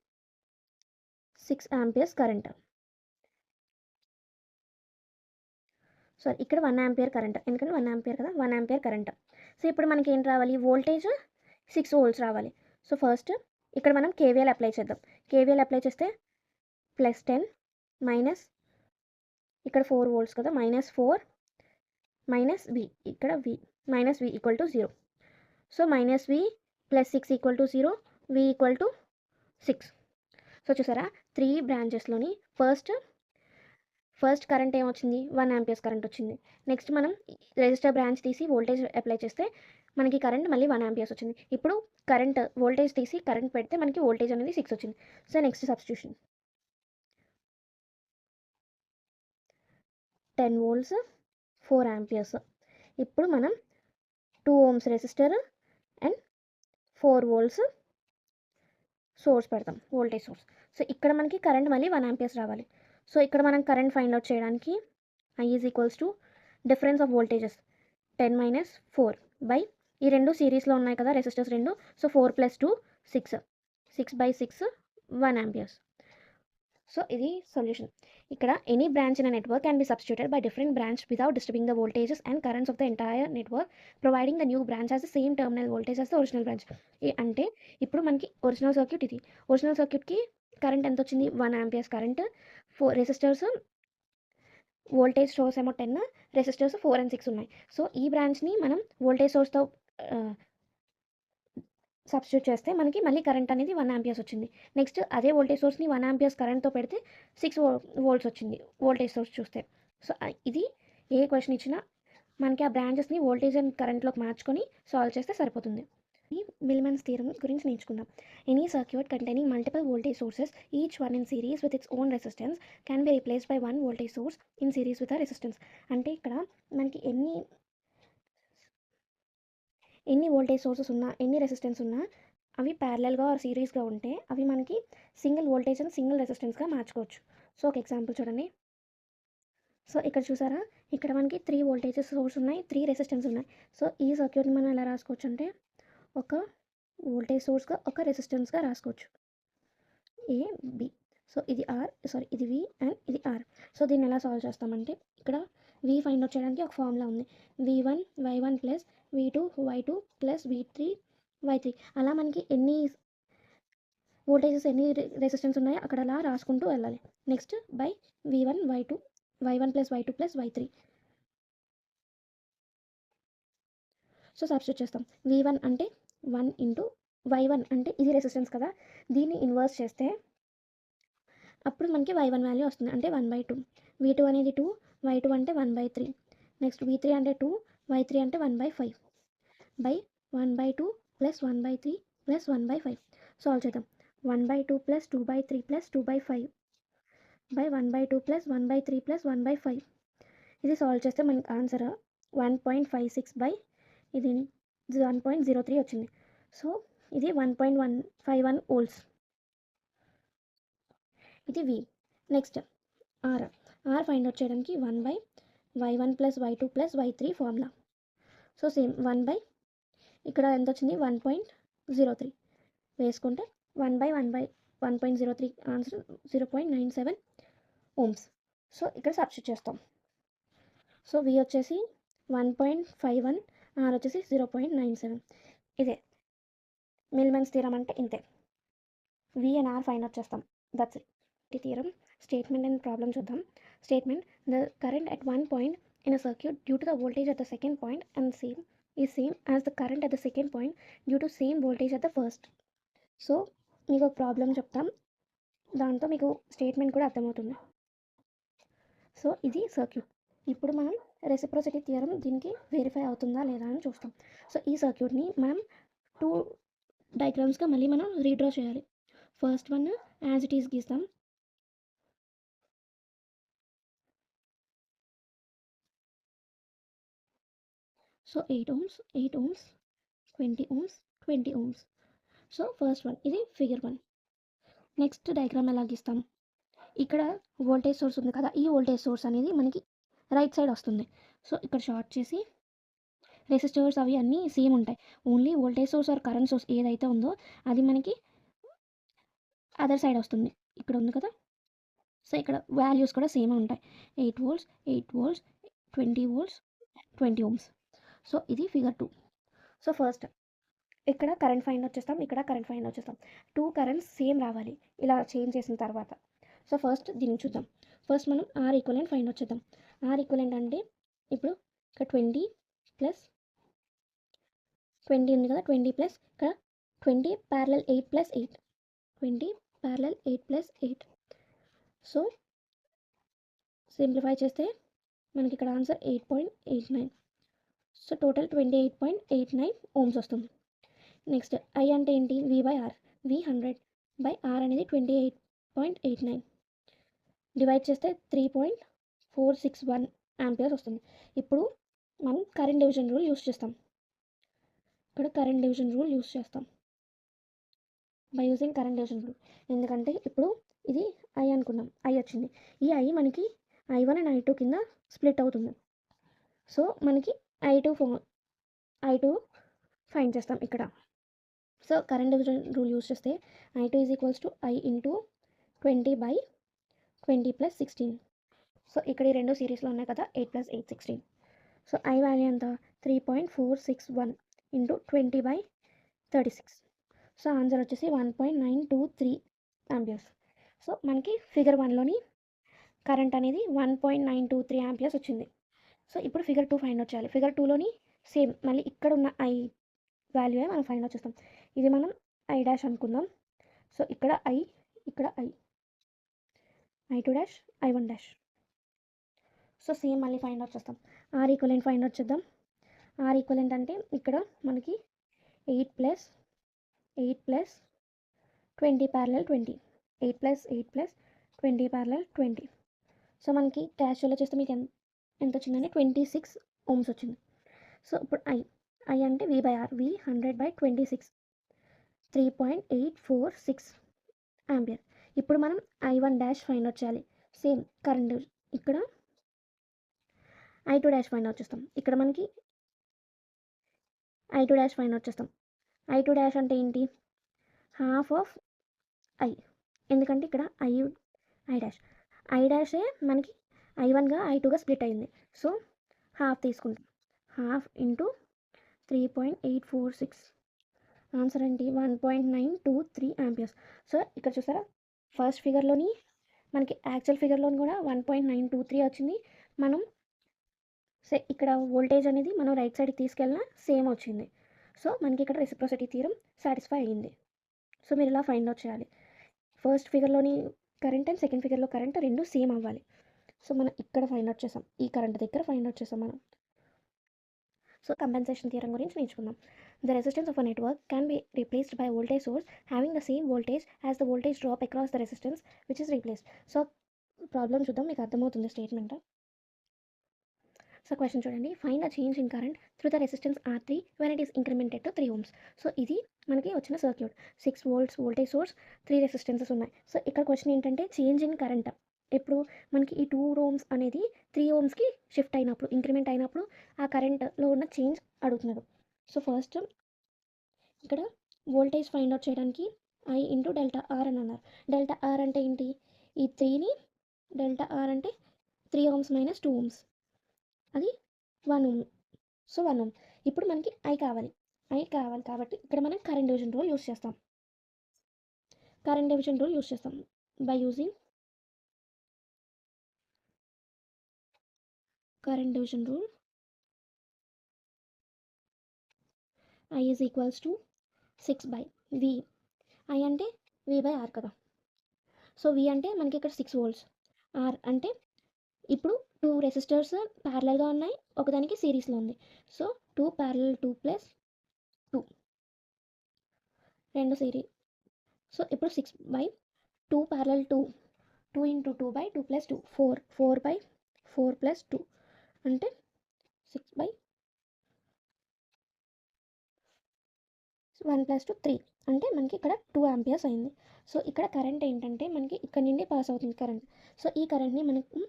6 amperes current. Sorry ఇక్కడ 1 ampere కరెంట్, ఎందుకంటే 1 ampere కదా, 1 ampere కరెంట్. సో ఇప్పుడు మనకి ఏంటి రావాలి, వోల్టేజ్ 6 volts రావాలి. సో ఫస్ట్ ఇక్కడ మనం KVL అప్లై చేద్దాం. KVL అప్లై చేస్తే +10 మైనస్ ఇక్కడ 4 volts కదా, -4 మైనస్ V, ఇక్కడ V minus V = 0. So -V + 6 = 0, V = 6. So చూసారా 3 బ్రాంచెస్లోని ఫస్ట్ కరెంట్ ఏమొచ్చింది, 1 amperes కరెంట్ వచ్చింది. నెక్స్ట్ మనం రెసిస్టర్ బ్రాంచ్ తీసి వోల్టేజ్ అప్లై చేస్తే మనకి కరెంట్ మళ్ళీ 1 amperes వచ్చింది. ఇప్పుడు వోల్టేజ్ తీసి కరెంట్ పెడితే మనకి వోల్టేజ్ అనేది 6 వచ్చింది. So next substitution 10 volts 4 amperes. ఇప్పుడు మనం 2 ohms resistor and 4 volts source పెడతాం, వోల్టేజ్ సోర్స్. సో ఇక్కడ మనకి కరెంట్ మళ్ళీ 1 amperes రావాలి. సో ఇక్కడ మనం కరెంట్ ఫైండ్ అవుట్ చేయడానికి I = difference of voltages 10 - 4 by ఈ రెండు సిరీస్లో ఉన్నాయి కదా రెసిస్టర్స్ రెండు. So 4 + 2 6, 6/6 1 amperes. సో ఇది సొల్యూషన్. ఇక్కడ any branch in network can be substituted by different branch without disturbing the voltages and currents of the entire network providing the new branch has the same terminal voltage as the original branch. అంటే ఇప్పుడు మనకి original circuit ఇది. Original సర్క్యూట్కి current ఎంత వచ్చింది, 1 amperes current. 4 resistors, voltage source ఏమో 10, resistors 4 and 6 ఉన్నాయి. So ఈ బ్రాంచ్ని మనం వోల్టేజ్ సోర్స్తో సబ్స్టిట్యూట్ చేస్తే మనకి మళ్ళీ కరెంట్ అనేది 1 amperes వచ్చింది. నెక్స్ట్ అదే వోల్టేజ్ సోర్స్ని 1 amperes కరెంట్తో పెడితే 6 volts వచ్చింది వోల్టేజ్ సోర్స్ చూస్తే. సో ఇది ఏ క్వశ్చన్ ఇచ్చినా మనకి ఆ బ్రాంచెస్ని వోల్టేజ్ అండ్ కరెంట్లోకి మార్చుకొని సాల్వ్ చేస్తే సరిపోతుంది. ఈ మిల్మన్స్ థియరం గురించి నేర్చుకుందాం. Any circuit containing multiple voltage sources each one in series with its own resistance can be replaced by 1 voltage source in series with a resistance. అంటే ఇక్కడ మనకి ఎన్ని వోల్టేజ్ సోర్సెస్ ఉన్నా, ఎన్ని రెసిస్టెన్స్ ఉన్నా అవి ప్యారలల్గా ఆర్ సిరీస్గా ఉంటే అవి మనకి సింగిల్ వోల్టేజ్ అండ్ సింగిల్ రెసిస్టెన్స్గా మార్చుకోవచ్చు. సో ఒక ఎగ్జాంపుల్ చూడండి. సో ఇక్కడ చూసారా, ఇక్కడ మనకి 3 వోల్టేజెస్ సోర్స్ ఉన్నాయి, 3 రెసిస్టెన్స్ ఉన్నాయి. సో ఈ సర్క్యూట్ని మనం ఎలా రాసుకోవచ్చు అంటే ఒక వోల్టేజ్ సోర్స్గా ఒక రెసిస్టెన్స్గా రాసుకోవచ్చు, A B. సో ఇది ఇది V అండ్ ఇది R. సో దీన్ని ఎలా సాల్వ్ చేస్తామంటే ఇక్కడ V ఫైండ్ అవుట్ చేయడానికి ఒక ఫార్ములా ఉంది, V1 Y1 + V2 Y2 + V3 Y3. అలా మనకి ఎన్ని వోల్టేజెస్ ఎన్ని రెసిస్టెన్స్ ఉన్నాయో అక్కడ అలా రాసుకుంటూ వెళ్ళాలి. Next by V1 Y2 y1 plus y2 plus y3. So substitute చేస్తాం. v1 అంటే 1 ఇంటూ y1 అంటే ఇది రెసిస్టెన్స్ కదా, దీన్ని ఇన్వర్స్ చేస్తే అప్పుడు మనకి y1 వాల్యూ వస్తుంది, అంటే 1/2. v2 అనేది 2, y2 అంటే 1/3. నెక్స్ట్ v3 అంటే 2, y3 అంటే 1/5 బై 1/2 ప్లస్ 1/3 ప్లస్ 1/5. సాల్వ్ చేద్దాం. 1/2 plus 2/3 plus 2/5 by 1/2 plus 1/3 plus 1/5. ఇది సాల్వ్ చేస్తే మనకి ఆన్సర్ 1.56 బై ఇది 1.03 వచ్చింది. సో ఇది 1.151 వోల్ట్స్. ఇది V. Next R. Find out చేయడానికి 1/y1 plus y2 plus y3 formula. So same 1 ఇక్కడ ఎంత వచ్చింది 1.03 వేసుకుంటే 1/1/1.03 ఆన్సర్ 0.97 ohms. సో ఇక్కడ సబ్స్టిట్యూట్ చేస్తాం. సో V వచ్చేసి 1.51, R వచ్చేసి 0.97. ఇదే మిల్మన్స్ థియరం అంటే ఇంతే. V and R find out చేస్తాం. That's it. ఈ థియరం స్టేట్మెంట్ అండ్ ప్రాబ్లమ్ చూద్దాం. Statement: the current at one point in a circuit due to the voltage at the second point and same as the current at the second point due to same voltage at the first. So మీకు ఒక problem చెప్తాం, దాంతో మీకు statement కూడా అర్థమవుతుంది. So ఇది circuit. ఇప్పుడు మనం రెసిప్రోసిటీ థియరం దీనికి వెరిఫై అవుతుందా లేదా అని చూస్తాం. సో ఈ సర్క్యూట్ని మనం 2 డయాగ్రామ్స్గా మళ్ళీ మనం రీడ్రా చేయాలి. First one as it is గీస్తాం. So 8 ohms, 20 ohms, 20 ohms. So first one ఇది ఫిగర్ 1. నెక్స్ట్ డయాగ్రామ్ ఎలా గీస్తాం? ఇక్కడ వోల్టేజ్ సోర్స్ ఉంది కదా, ఈ వోల్టేజ్ సోర్స్ అనేది మనకి రైట్ సైడ్ వస్తుంది. సో ఇక్కడ షార్ట్ చేసి రెసిస్టర్స్ అవి అన్నీ సేమ్ ఉంటాయి. Only voltage source or current source ఏదైతే ఉందో అది మనకి అదర్ సైడ్ వస్తుంది. ఇక్కడ ఉంది కదా, సో ఇక్కడ వాల్యూస్ కూడా సేమ్ ఉంటాయి. 8 volts, 20 volts, 20 ohms. సో ఇది ఫిగర్ 2. సో ఫస్ట్ ఇక్కడ కరెంట్ ఫైండ్ అవుట్ చేస్తాం, ఇక్కడ కరెంట్ ఫైండ్ అవుట్ చేస్తాం. 2 కరెంట్స్ సేమ్ రావాలి ఇలా చేంజ్ చేసిన తర్వాత. సో ఫస్ట్ దీన్ని చూద్దాం. ఫస్ట్ మనం R ఈక్వలెంట్ ఫైండ్ అవుట్ చేద్దాం. R ఈక్వలెంట్ అంటే ఇప్పుడు ఇక్కడ 20 ప్లస్ 20 ఉంది కదా, 20 ప్లస్ ఇక్కడ 20 parallel 8 plus 8, 20 parallel 8 plus 8. So simplify చేస్తే మనకి ఇక్కడ ఆన్సర్ 8.89. సో టోటల్ 28.89 ohms వస్తుంది. నెక్స్ట్ I అంటే ఏంటి? V/R. V 100 బై R అనేది 28.89 డివైడ్ చేస్తే 3.461 ఆంపియర్స్ వస్తుంది. ఇప్పుడు మనం కరెంట్ డివిజన్ రూల్ యూస్ చేస్తాం. ఇక్కడ కరెంట్ డివిజన్ రూల్ యూస్ చేస్తాం by using current division rule. ఎందుకంటే ఇప్పుడు ఇది I అనుకున్నాం, I వచ్చింది. ఈ I మనకి I1 అండ్ I2 కింద స్ప్లిట్ అవుతుంది. సో మనకి I2 ఫైండ్ చేస్తాం ఇక్కడ. So current division rule use చేస్తే I2 is equals to I into 20 by 20 plus 16. So ఇక్కడ ఈ రెండు సిరీస్లో ఉన్నాయి కదా, 8 ప్లస్ 8 16. సో I వాల్యూ ఎంత? 3.461 ఇంటూ 20 బై 36. సో ఆన్సర్ వచ్చేసి 1.923 ఆంపియర్స్. సో మనకి ఫిగర్ 1లోని కరెంట్ అనేది 1.923 ఆంపియర్స్ వచ్చింది. సో ఇప్పుడు ఫిగర్ 2 ఫైండ్ అవుట్ చేయాలి. ఫిగర్ 2లోని సేమ్ మళ్ళీ ఇక్కడ ఉన్న I వాల్యూ మనం ఫైండ్ అవుట్ చేస్తాం. ఇది మనం I డాష్ అనుకుందాం. సో ఇక్కడ I, ఇక్కడ I2 dash, I1 dash. So same మళ్ళీ ఫైండ్ అవుట్ చేస్తాం. R ఈక్వలెంట్ ఫైండ్ అవుట్ చేద్దాం. R ఈక్వలెంట్ అంటే ఇక్కడ మనకి 8 plus 20 parallel 20, 8 plus 20 parallel 20. So మనకి క్యాషువల్గా చేస్తే మీకు ఎంత వచ్చిందంటే 26 ohms వచ్చింది. సో ఇప్పుడు I అంటే V/R. V 100 by 26, 3.846 ampere. ఇప్పుడు మనం I1 డాష్ ఫైండ్ అవుట్ చేయాలి. సేమ్ కరెంట్ ఇక్కడ I2 డాష్ ఫైండ్ అవుట్ చేస్తాం. ఇక్కడ మనకి I2 డాష్ ఫైండ్ అవుట్ చేస్తాం. I2 డాష్ అంటే ఏంటి? హాఫ్ ఆఫ్ I, ఎందుకంటే ఇక్కడ I డాషే మనకి I1గా I2గా స్ప్లిట్ అయింది. సో హాఫ్ తీసుకుంటాం. హాఫ్ ఇంటూ 3.846 ఆన్సర్ ఏంటి? 1.923 ఆంపియర్స్. సో ఇక్కడ చూసారా, ఫస్ట్ ఫిగర్లోని మనకి యాక్చువల్ ఫిగర్లో కూడా 1.923 వచ్చింది. మనం ఇక్కడ వోల్టేజ్ అనేది మనం రైట్ సైడ్కి తీసుకెళ్ళినా సేమ్ వచ్చింది. సో మనకి ఇక్కడ రెసిప్రొసిటీ థియరం సాటిస్ఫై అయ్యింది. సో మీరు ఇలా ఫైండ్ అవుట్ చేయాలి. ఫస్ట్ ఫిగర్లోని కరెంట్ అండ్ సెకండ్ ఫిగర్లో కరెంట్ రెండు సేమ్ అవ్వాలి. సో మనం ఇక్కడ ఫైండ్ అవుట్ చేసాం, ఈ కరెంట్ దగ్గర ఫైండ్ అవుట్ చేసాం మనం. సో కంపెన్సేషన్ థియరం గురించి నేర్చుకుందాం. The resistance of a network can be replaced by voltage source having the same voltage as the voltage drop across the resistance which is replaced. So problem చూద్దాం, మీకు అర్థమవుతుంది statement. So question చూడండి, find the change in current through the resistance R3 when it is incremented to 3 ohms. So ఇది మనకి వచ్చిన circuit. 6 volts voltage source, 3 resistances ఉన్నాయి. So ఇక్కడ question ఏంటంటే చేంజ్ ఇన్ కరెంట్. ఇప్పుడు మనకి ఈ 2 ohms అనేది 3 ohmsకి షిఫ్ట్ అయినప్పుడు, ఇంక్రిమెంట్ అయినప్పుడు ఆ కరెంట్లో ఉన్న చేంజ్ అడుగుతున్నారు. సో ఫస్ట్ ఇక్కడ వోల్టేజ్ ఫైండ్ అవుట్ చేయడానికి I ఇంటూ డెల్టా ఆర్ అని అన్నారు. డెల్టా ఆర్ అంటే ఏంటి, ఈ 3ని డెల్టా ఆర్ అంటే 3 ohms మైనస్ 2 ohms, అది 1 ohm. So 1 ohm. ఇప్పుడు మనకి I కావాలి కాబట్టి ఇక్కడ మనం కరెంట్ డివిజన్ రూల్ యూస్ చేస్తాం. By using current division rule I is equals to 6/V. I అంటే V/R కదా. సో V అంటే మనకి ఇక్కడ 6 volts, R అంటే ఇప్పుడు 2 రెసిస్టర్స్ ప్యారలల్గా ఉన్నాయి, ఒకదానికి సిరీస్లో ఉంది. సో 2 parallel 2 ప్లస్ 2 రెండు సిరీస్. సో ఇప్పుడు 6/2 parallel 2 ఇంటూ 2/2 ప్లస్ 2 4/4 ప్లస్ 2 అంటే 6/1 ప్లస్ 2 3 అంటే మనకి ఇక్కడ 2 amperes అయింది. సో ఇక్కడ కరెంట్ ఏంటంటే మనకి ఇక్కడ నుండి పాస్ అవుతుంది కరెంట్. సో ఈ కరెంట్ని మనకి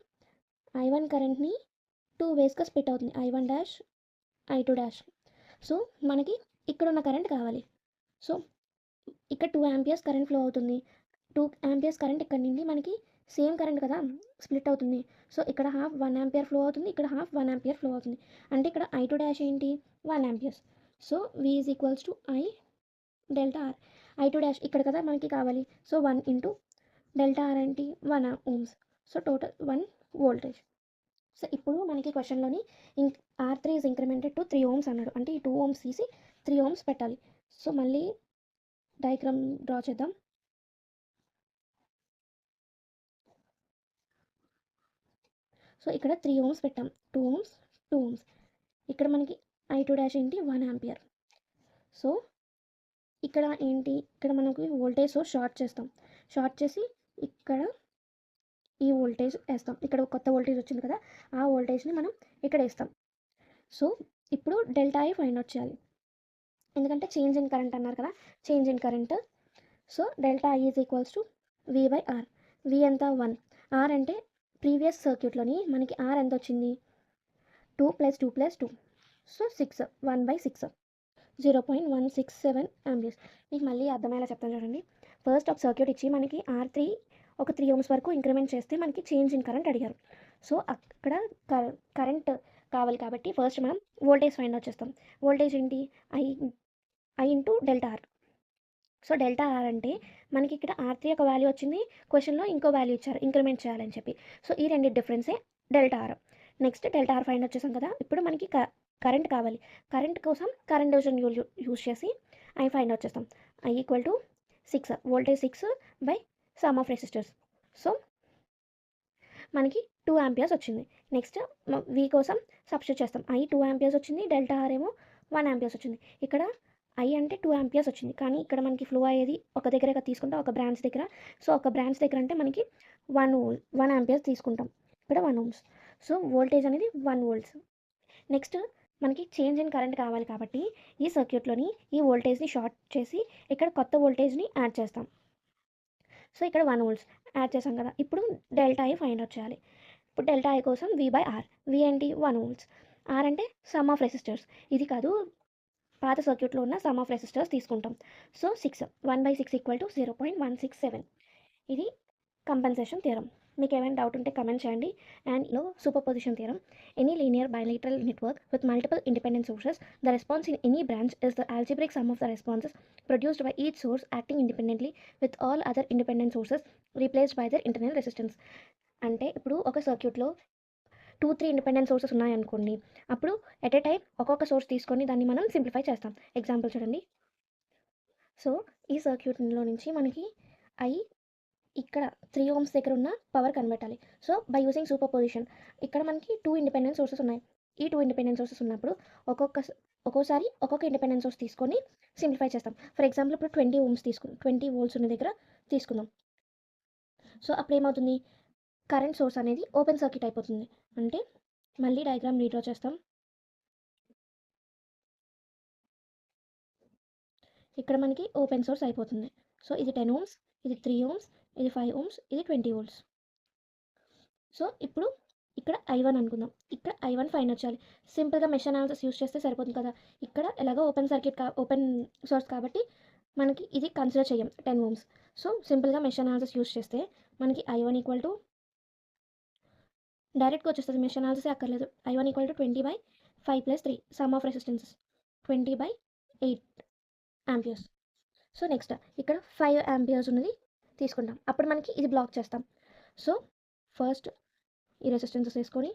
I1 కరెంట్ని 2 వేస్గా స్ప్లిట్ అవుతుంది, I1 dash I2 dash. So మనకి ఇక్కడ ఉన్న కరెంట్ కావాలి. సో ఇక్కడ 2 amperes కరెంట్ ఫ్లో అవుతుంది. 2 amperes కరెంట్ ఇక్కడ నుండి మనకి సేమ్ కరెంట్ కదా, స్ప్లిట్ అవుతుంది. సో ఇక్కడ హాఫ్ 1 ampere ఫ్లో అవుతుంది, ఇక్కడ హాఫ్ 1 ampere ఫ్లో అవుతుంది. అంటే ఇక్కడ I2 డాష్ ఏంటి 1 amperes. So V is equals to I delta R. I2 dash ఇక్కడ కదా మనకి కావాలి. సో 1 ఇంటూ డెల్టా ఆర్ ఏంటి 1 ohms. So total 1 voltage. So ఇప్పుడు మనకి క్వశ్చన్లోని R3 is incremented to 3 ohms అన్నాడు. అంటే ఈ 2 ohms తీసి 3 ohms పెట్టాలి. సో మళ్ళీ డయాగ్రామ్ డ్రా చేద్దాం. సో ఇక్కడ 3 ohms పెట్టాం, 2 ohms. ఇక్కడ మనకి I2 డాష్ ఏంటి 1 ampere. సో ఇక్కడ ఏంటి, ఇక్కడ మనకి వోల్టేజ్ సోర్స్ షార్ట్ చేసి ఇక్కడ ఈ వోల్టేజ్ వేస్తాం. ఇక్కడ కొత్త వోల్టేజ్ వచ్చింది కదా, ఆ వోల్టేజ్ని మనం ఇక్కడ వేస్తాం. సో ఇప్పుడు డెల్టా I ఫైండ్ అవుట్ చేయాలి, ఎందుకంటే చేంజ్ ఇన్ కరెంట్ అన్నారు కదా, change in current. So delta I is equals to V/R. V ఎంత 1, R అంటే ప్రీవియస్ సర్క్యూట్లోని మనకి R ఎంత వచ్చింది 2 ప్లస్ 2 ప్లస్ 2. So 6, 1/6, 0.167 amperes. మీకు మళ్ళీ అర్థమయ్యేలా చెప్తాను చూడండి. ఫస్ట్ ఒక సర్క్యూట్ ఇచ్చి మనకి R3 ఒక 3 ohms వరకు ఇంక్రిమెంట్ చేస్తే మనకి చేంజ్ ఇన్ కరెంట్ అడిగారు. సో అక్కడ కరెంట్ కావాలి కాబట్టి ఫస్ట్ మనం వోల్టేజ్ ఫైండ్ అవుట్ చేస్తాం. వోల్టేజ్ ఏంటి I ఇంటూ డెల్టా ఆర్. సో డెల్టా ఆర్ అంటే మనకి ఇక్కడ R3 ఒక వాల్యూ వచ్చింది, క్వశ్చన్లో ఇంకో వాల్యూ ఇచ్చారు ఇంక్రిమెంట్ చేయాలని చెప్పి. సో ఈ రెండు డిఫరెన్సే delta R. Next delta R find out చేసాం కదా, ఇప్పుడు మనకి కరెంట్ కావాలి. కరెంట్ కోసం కరెంట్ డివిజన్ యూజ్ చేసి I ఫైండ్ అవుట్ చేస్తాం. I equal to 6, voltage 6 by sum of resistors. So మనకి 2 amperes వచ్చింది. నెక్స్ట్ V కోసం సబ్స్టిట్యూట్ చేస్తాం. I 2 amperes వచ్చింది, డెల్టా ఆర్ ఏమో 1 amperes వచ్చింది. ఇక్కడ I అంటే 2 amperes వచ్చింది, కానీ ఇక్కడ మనకి ఫ్లో అయ్యేది ఒక దగ్గర తీసుకుంటాం, ఒక బ్రాంచ్ దగ్గర. సో ఒక బ్రాంచ్ దగ్గర అంటే మనకి 1 amperes తీసుకుంటాం, ఇక్కడ 1 ohms. సో వోల్టేజ్ అనేది 1 volts. నెక్స్ట్ మనకి చేంజ్ ఇన్ కరెంట్ కావాలి కాబట్టి ఈ సర్క్యూట్లోని ఈ వోల్టేజ్ని షార్ట్ చేసి ఇక్కడ కొత్త వోల్టేజ్ని యాడ్ చేస్తాం. సో ఇక్కడ 1 volts యాడ్ చేసాం కదా, ఇప్పుడు డెల్టా I ఫైండ్ అవుట్ చేయాలి. ఇప్పుడు డెల్టా I కోసం V/R. V ఏంటి 1 volts, R అంటే సమ్ ఆఫ్ రెసిస్టర్స్. ఇది కాదు, పాత సర్క్యూట్లో ఉన్న సమ్ ఆఫ్ రెసిస్టర్స్ తీసుకుంటాం. So 6, 1/6 equal to 0.167. ఇది కంపెన్సేషన్ థియరం. మీకు ఏమైనా డౌట్ ఉంటే కమెంట్ చేయండి. And super position theorem, any linear bilateral network with multiple independent sources, the response in any branch is the algebraic sum of the responses produced by each source acting independently with all other independent sources replaced by their internal resistance. అంటే ఇప్పుడు ఒక సర్క్యూట్లో 2-3 independent sources ఉన్నాయనుకోండి, అప్పుడు at a time ఒక్కొక్క source తీసుకొని దాన్ని మనం సింప్లిఫై చేస్తాం. ఎగ్జాంపుల్ చూడండి. సో ఈ సర్క్యూట్లో నుంచి మనకి ఐ ఇక్కడ 3 ohms దగ్గర ఉన్న పవర్ కనిపెట్టాలి. So by using super position, ఇక్కడ మనకి 2 ఇండిపెండెంట్ సోర్సెస్ ఉన్నాయి. ఈ 2 ఇండిపెండెంట్ సోర్సెస్ ఉన్నప్పుడు ఒక్కోసారి ఒక్కొక్క ఇండిపెండెంట్ సోర్స్ తీసుకొని సింప్లిఫై చేస్తాం. ఫర్ ఎగ్జాంపుల్ ఇప్పుడు 20 ohms 20 volts ఉన్న దగ్గర తీసుకుందాం. సో అప్పుడు ఏమవుతుంది, కరెంట్ సోర్స్ అనేది ఓపెన్ సర్క్యూట్ అయిపోతుంది. అంటే మళ్ళీ డయాగ్రామ్ రీడ్రా చేస్తాం. ఇక్కడ మనకి ఓపెన్ సోర్స్ అయిపోతుంది. సో ఇది 10 ohms, ఇది 3 ohms, ఇది 5 ohms, ఇది 20 volts. సో ఇప్పుడు ఇక్కడ I1 అనుకుందాం. ఇక్కడ I1 ఫైండ్ అవుట్ చేయాలి. సింపుల్గా మెష్ అనాలిసిస్ యూస్ చేస్తే సరిపోతుంది కదా. ఇక్కడ ఎలాగో ఓపెన్ సోర్స్ కాబట్టి మనకి ఇది కన్సిడర్ చేయం 10 ohms. సో సింపుల్గా మెష్ అనాలిసిస్ యూస్ చేస్తే మనకి I1 ఈక్వల్ టు డైరెక్ట్గా వచ్చేస్తుంది, మెష్ అనాలిసిస్ అక్కర్లేదు. I1 equal to 20/5 + 3 sum of resistances 20/8 amperes. So next ఇక్కడ 5 ఆంపియర్స్ ఉన్నది తీసుకుంటాం. అప్పుడు మనకి ఇది బ్లాక్ చేస్తాం. సో ఫస్ట్ ఈ రెసిస్టెన్సెస్ వేసుకొని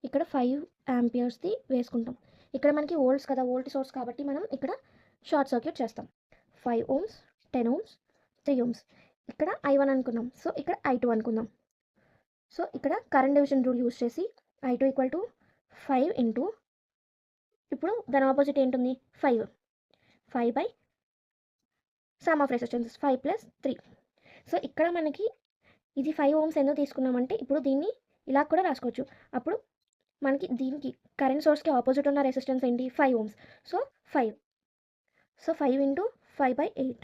ఇక్కడ 5 ఆంపియర్స్ది వేసుకుంటాం. ఇక్కడ మనకి వోల్ట్స్ కదా, వోల్ట్ సోర్స్ కాబట్టి మనం ఇక్కడ షార్ట్ సర్క్యూట్ చేస్తాం. 5 ohms, 10 ohms, 3 ohms. ఇక్కడ I1 అనుకున్నాం. సో ఇక్కడ I2 అనుకుందాం. సో ఇక్కడ కరెంట్ డివిజన్ రూల్ యూస్ చేసి I2 ఈక్వల్ టు 5 ఇంటూ, ఇప్పుడు దాని ఆపోజిట్ ఏంటుంది 5/, సమ్ ఆఫ్ రెసిస్టెన్సెస్ 5 + 3. సో ఇక్కడ మనకి ఇది 5 ohms ఎందుకు తీసుకున్నామంటే ఇప్పుడు దీన్ని ఇలా కూడా రాసుకోవచ్చు. అప్పుడు మనకి దీనికి కరెంట్ సోర్స్కి ఆపోజిట్ ఉన్న రెసిస్టెన్స్ ఏంటి 5 ohms. So 5 into 5/8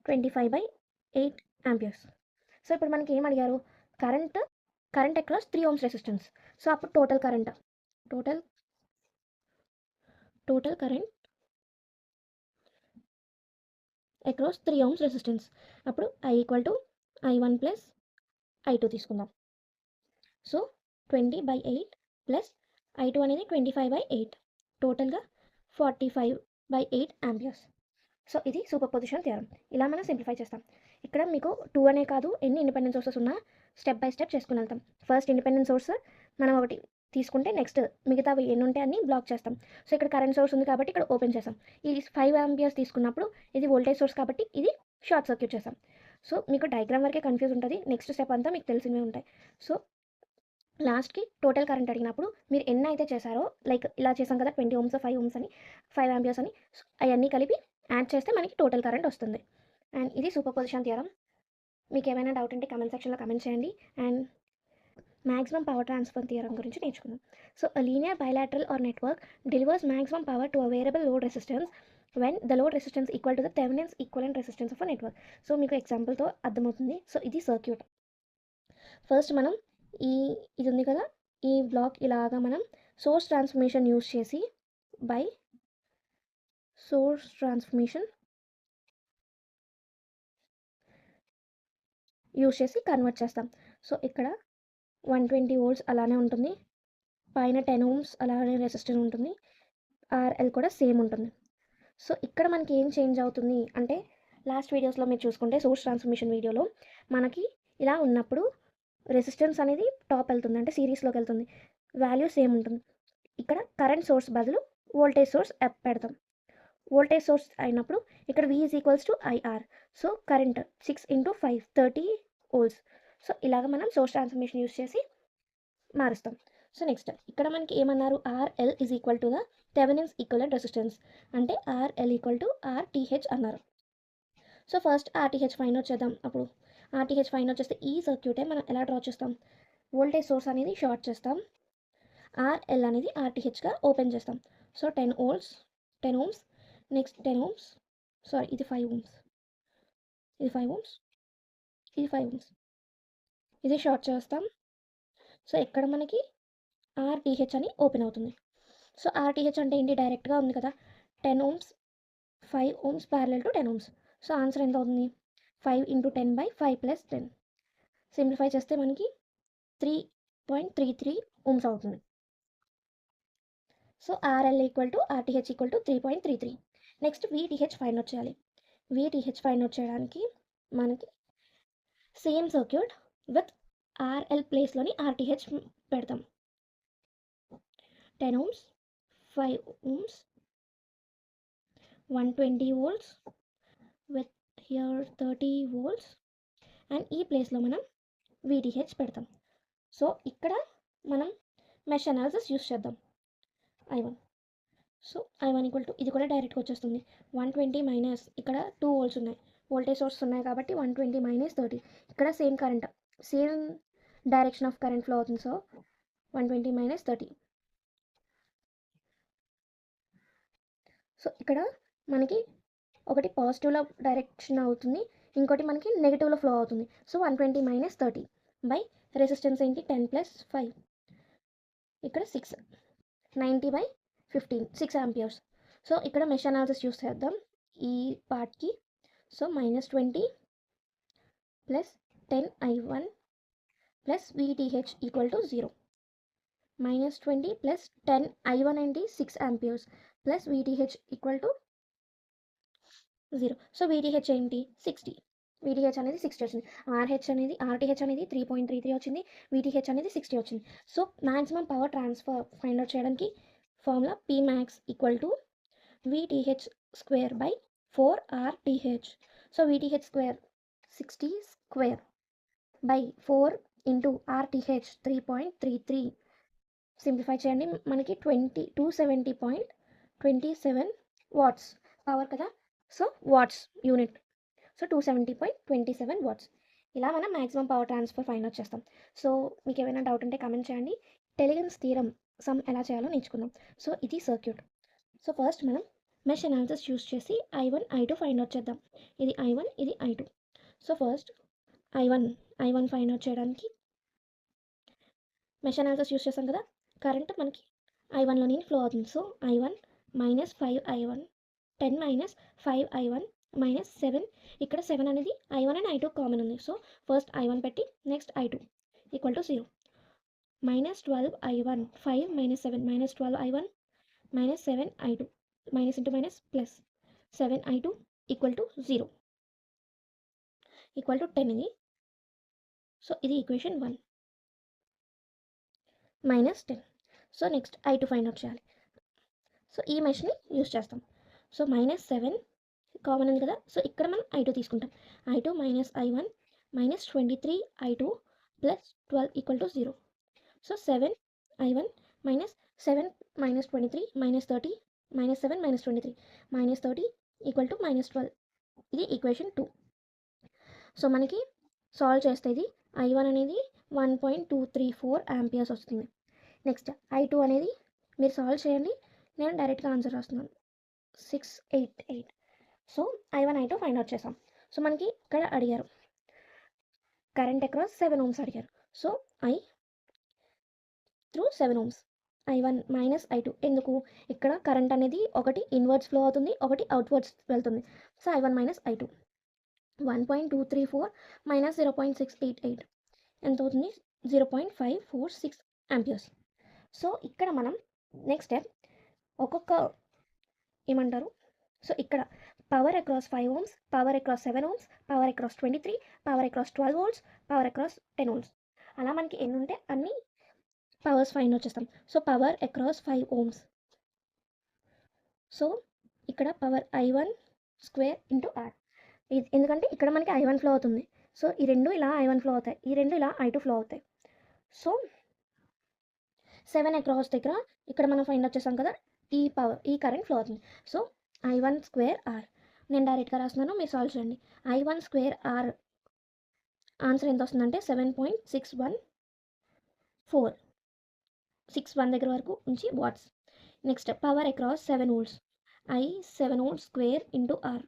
25/8 amperes. So ఇప్పుడు మనకి ఏం అడిగారు, current across 3 ohms resistance. So అప్పుడు total current across 3 ohms resistance. అప్పుడు I equal to I1 + I2 తీసుకుందాం. సో 20/8 ప్లస్ I2 అనేది 25/8, టోటల్గా 45/8 ఆంపియర్స్. సో ఇది సూపర్ పొజిషన్ థియరం. ఇలా మనం సింప్లిఫై చేస్తాం. ఇక్కడ మీకు 2 అనే కాదు, ఎన్ని ఇండిపెండెంట్ సోర్సెస్ ఉన్నా స్టెప్ బై స్టెప్ చేసుకుని వెళ్తాం. ఫస్ట్ ఇండిపెండెంట్ సోర్స్ మనం ఒకటి తీసుకుంటే నెక్స్ట్ మిగతా ఎన్ని ఉంటే అన్ని బ్లాక్ చేస్తాం. సో ఇక్కడ కరెంట్ సోర్స్ ఉంది కాబట్టి ఇక్కడ ఓపెన్ చేస్తాం. ఇది 5 ఆంపియర్స్ తీసుకున్నప్పుడు ఇది వోల్టేజ్ సోర్స్ కాబట్టి ఇది షార్ట్ సర్క్యూట్ చేస్తాం. సో మీకు డయాగ్రామ్ వరకే కన్ఫ్యూజ్ ఉంటుంది, నెక్స్ట్ స్టెప్ అంతా మీకు తెలిసినవే ఉంటాయి. సో లాస్ట్కి టోటల్ కరెంట్ అడిగినప్పుడు మీరు ఎన్ని అయితే చేశారో, లైక్ ఇలా చేసాం కదా 20 ohms, 5 ohms అని, 5 ఆంపియర్స్ అని, అవన్నీ కలిపి యాడ్ చేస్తే మనకి టోటల్ కరెంట్ వస్తుంది. అండ్ ఇది సూపర్ పొజిషన్ థియరం. మీకు ఏమైనా డౌట్ ఉంటే కమెంట్ సెక్షన్లో కమెంట్ చేయండి. And maximum power transfer theorem గురించి నేర్చుకుందాం. So a linear bilateral or network delivers maximum power to a variable load resistance when the load resistance equal to the Thevenin's equivalent resistance of a network. So మీకు ఎగ్జాంపుల్తో అర్థమవుతుంది. So ఇది circuit. First మనం ఇది ఉంది కదా, ఈ black ఇలాగా మనం సోర్స్ ట్రాన్స్ఫర్మేషన్ యూస్ చేసి కన్వర్ట్ చేస్తాం. సో ఇక్కడ 120 volts అలానే ఉంటుంది, పైన 10 ohms అలానే రెసిస్టెన్స్ ఉంటుంది, RL కూడా సేమ్ ఉంటుంది. సో ఇక్కడ మనకి ఏం చేంజ్ అవుతుంది అంటే, లాస్ట్ వీడియోస్లో మీరు చూసుకుంటే సోర్స్ ట్రాన్స్ఫర్మేషన్ వీడియోలో మనకి ఇలా ఉన్నప్పుడు రెసిస్టెన్స్ అనేది టాప్ వెళ్తుంది, అంటే సిరీస్లోకి వెళ్తుంది, వాల్యూ సేమ్ ఉంటుంది. ఇక్కడ కరెంట్ సోర్స్ బదులు వోల్టేజ్ సోర్స్ పెడతాం. వోల్టేజ్ సోర్స్ అయినప్పుడు ఇక్కడ V is equals to IR. So current 6 × 5 30 volts. So ఇలాగ మనం సోర్స్ ట్రాన్స్ఫర్మేషన్ యూస్ చేసి మారుస్తాం. సో నెక్స్ట్ ఇక్కడ మనకి ఏమన్నారు, RL is equal to the Thevenin's equivalent resistance, అంటే RL ఈక్వల్ టు RTH అన్నారు. So first RTH find out చేద్దాం. అప్పుడు RTH ఫైండ్ అవుట్ చేస్తే ఈ సర్క్యూటే మనం ఎలా డ్రా చేస్తాం, వోల్టేజ్ సోర్స్ అనేది షార్ట్ చేస్తాం, RL అనేది RTHగా ఓపెన్ చేస్తాం. So 10 ohms, next 10 ohms, sorry ఇది 5 ohms, ఇది 5 ohms, ఇది 5 ohms, ఇది షార్ట్ చేస్తాం. సో ఇక్కడ మనకి RTH అని ఓపెన్ అవుతుంది. సో RTH అంటే ఏంటి, డైరెక్ట్గా ఉంది కదా, 10 ohms 5 ohms parallel to 10 ohms. So answer ఎంత అవుతుంది 5 ఇంటూ 10 బై 5 ప్లస్ 10. సింప్లిఫై చేస్తే మనకి 3.33 ohms అవుతుంది. So RL equal to RTH equal to 3.33. Next VTH find out చేయాలి. VTH ఫైండ్ అవుట్ చేయడానికి మనకి same circuit with RL ప్లేస్లోని RTH పెడతాం. 10 ohms, 5 ohms, 120 volts with here 30 volts and ఈ ప్లేస్లో మనం VTH పెడతాం. సో ఇక్కడ మనం మెష్ అనాలిసిస్ యూస్ చేద్దాం. I1. So I1 equal to ఇది కూడా డైరెక్ట్గా వచ్చేస్తుంది. 120 మైనస్ ఇక్కడ 2 volts ఉన్నాయి, వోల్టేజ్ సోర్స్ ఉన్నాయి కాబట్టి 120 మైనస్ 30. ఇక్కడ same current, same direction of current flow అవుతుంది. So 120 minus 30. సో ఇక్కడ మనకి ఒకటి పాజిటివ్లో డైరెక్షన్ అవుతుంది, ఇంకోటి మనకి నెగిటివ్లో ఫ్లో అవుతుంది. సో 120 మైనస్ 30 బై రెసిస్టెన్స్ ఏంటి 10 ప్లస్ 5, ఇక్కడ 6, 90 బై 15, 6 amperes. సో ఇక్కడ మెష్ అనాలిసిస్ యూస్ చేద్దాం ఈ పార్ట్కి. So -20 plus 10 I1 plus VTH equal to 0. -20 plus 10 I1 ఏంటి 6 amperes plus VTH equal to 0. So VTH ఏంటి 60. VTH అనేది 60 వచ్చింది. RTH అనేది 3.33 వచ్చింది. VTH అనేది 60 వచ్చింది. So maximum power transfer find out చేయడానికి formula Pmax equal to VTH square by 4RTH. సో VTH square 60 square by 4 into RTH 3.33. Simplify చేయండి, మనకి 270.27 వాట్స్ పవర్ కదా. So watts unit, so 270.27 watts. ఇలా మనం maximum power transfer find out చేస్తాం. So మీకు ఏమైనా డౌట్ ఉంటే కమెంట్ చేయండి. టెలిగన్స్ థీరం సమ్ ఎలా చేయాలో నేర్చుకుందాం. సో ఇది సర్క్యూట్. సో ఫస్ట్ మనం మెష్ అనాలిసిస్ యూస్ చేసి I1 I2 ఫైండ్ అవుట్ చేద్దాం. ఇది I1, ఇది I2. So first I1 find out చేయడానికి మెష్ అనాలిసిస్ యూస్ చేస్తాం కదా. కరెంట్ మనకి I1లోనే ఫ్లో అవుతుంది. So I1 minus 5I1, 10 minus 5I1 minus 7. ఇక్కడ 7 అనేది I1 అండ్ I2 కామన్ ఉంది. సో ఫస్ట్ I1 పెట్టి next I2 equal to 0. -12I1, 5 minus 7 minus 12I1 minus 7I2, minus into minus plus 7I2 equal to 0 equal to 10 ఇది. So ఇది equation 1 -10. So next I2 find out చేయాలి. So ఈ మెష్ని use చేస్తాం. So -7 common ఉంది కదా. So ఇక్కడ మనం I2 తీసుకుంటాం. I2 minus I1 minus 23I2 plus 12 equal to 0. So 7I1 minus 7 minus 23 minus 30 minus 7 minus 23 minus 30 equal to -12. ఇది ఈక్వేషన్ 2. సో మనకి సాల్వ్ చేస్తే ఇది I1 అనేది 1.234 amperes వస్తుంది. నెక్స్ట్ I2 అనేది మీరు సాల్వ్ చేయండి, నేను డైరెక్ట్గా ఆన్సర్ రాస్తున్నాను 688. So I1 I2 find out చేసాం. సో మనకి ఇక్కడ అడిగారు కరెంట్ అక్రాస్ 7 ohms అడిగారు. So I through 7 ohms, I1 minus I2. ఎందుకు ఇక్కడ కరెంట్ అనేది ఒకటి ఇన్వర్డ్స్ ఫ్లో అవుతుంది, ఒకటి అవుట్వర్డ్స్ వెళ్తుంది. So I1 minus I2 1.234 minus 0.688 ఎంత అవుతుంది 0.546 amperes. సో ఇక్కడ మనం నెక్స్ట్ స్టెప్ ఒక్కొక్క ఏమంటారు. సో ఇక్కడ power across 5 ohms, power across 7 ohms, power across 23, power across 12 volts, power across 10 ohms. అలా మనకి ఎన్ని ఉంటే అన్ని పవర్స్ ఫైండ్ అవుట్ చేస్తాం. So power across 5 ohms. So ఇక్కడ power I1 square into R. ఎందుకంటే ఇక్కడ మనకి I1 ఫ్లో అవుతుంది. సో ఈ రెండు ఇలా I1 ఫ్లో అవుతాయి, ఈ రెండు ఇలా I2 ఫ్లో అవుతాయి. సో 7 అక్రాస్ దగ్గర ఇక్కడ మనం ఫైండ్ అవుట్ చేస్తాం కదా, ఈ కరెంట్ ఫ్లో అవుతుంది. సో I1 స్క్వేర్ R నేను డైరెక్ట్గా రాస్తున్నాను, మీరు సాల్వ్ చేయండి. I1 స్క్వేర్ R ఆన్సర్ ఎంత వస్తుందంటే 7.614, 61 దగ్గర వరకు ఉంచి watts. Next power across 7 volts, I 7 volts square into R.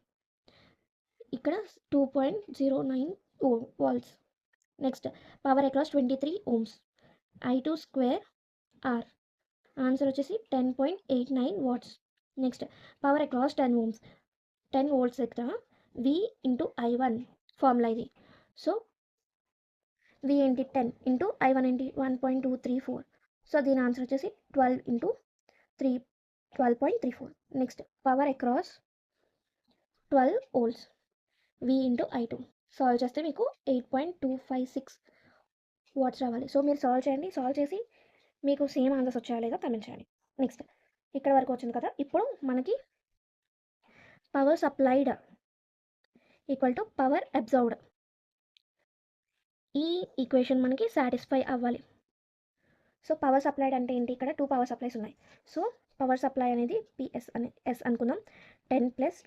ఇక్కడ 2.09 volts. Next power across 23 ohms, I2 square R. Answer వచ్చేసి 10.89 watts. Next power across 10 ohms, 10 volts దగ్గర V ఇంటూ I1 ఫార్ములా ఇది. So V ఏంటి 10 into I1 ఏంటి 1.234. So దీని answer వచ్చేసి 12 into 3 12.34. Next power across 12 volts V into I2 solve చేస్తే మీకు 8.256 watts రావాలి. సో మీరు సాల్వ్ చేయండి. సాల్వ్ చేసి మీకు సేమ్ ఆన్సర్స్ వచ్చాయా లేదా కమెంట్ చేయండి. నెక్స్ట్ ఇక్కడ వరకు వచ్చింది కదా. ఇప్పుడు మనకి power supplied equal to power observed, ఈ ఈక్వేషన్ మనకి సాటిస్ఫై అవ్వాలి. సో పవర్ సప్లైడ్ అంటే ఏంటి, ఇక్కడ 2 పవర్ సప్లైస్ ఉన్నాయి. సో పవర్ సప్లై అనేది PS అని S అనుకుందాం. 10 ప్లస్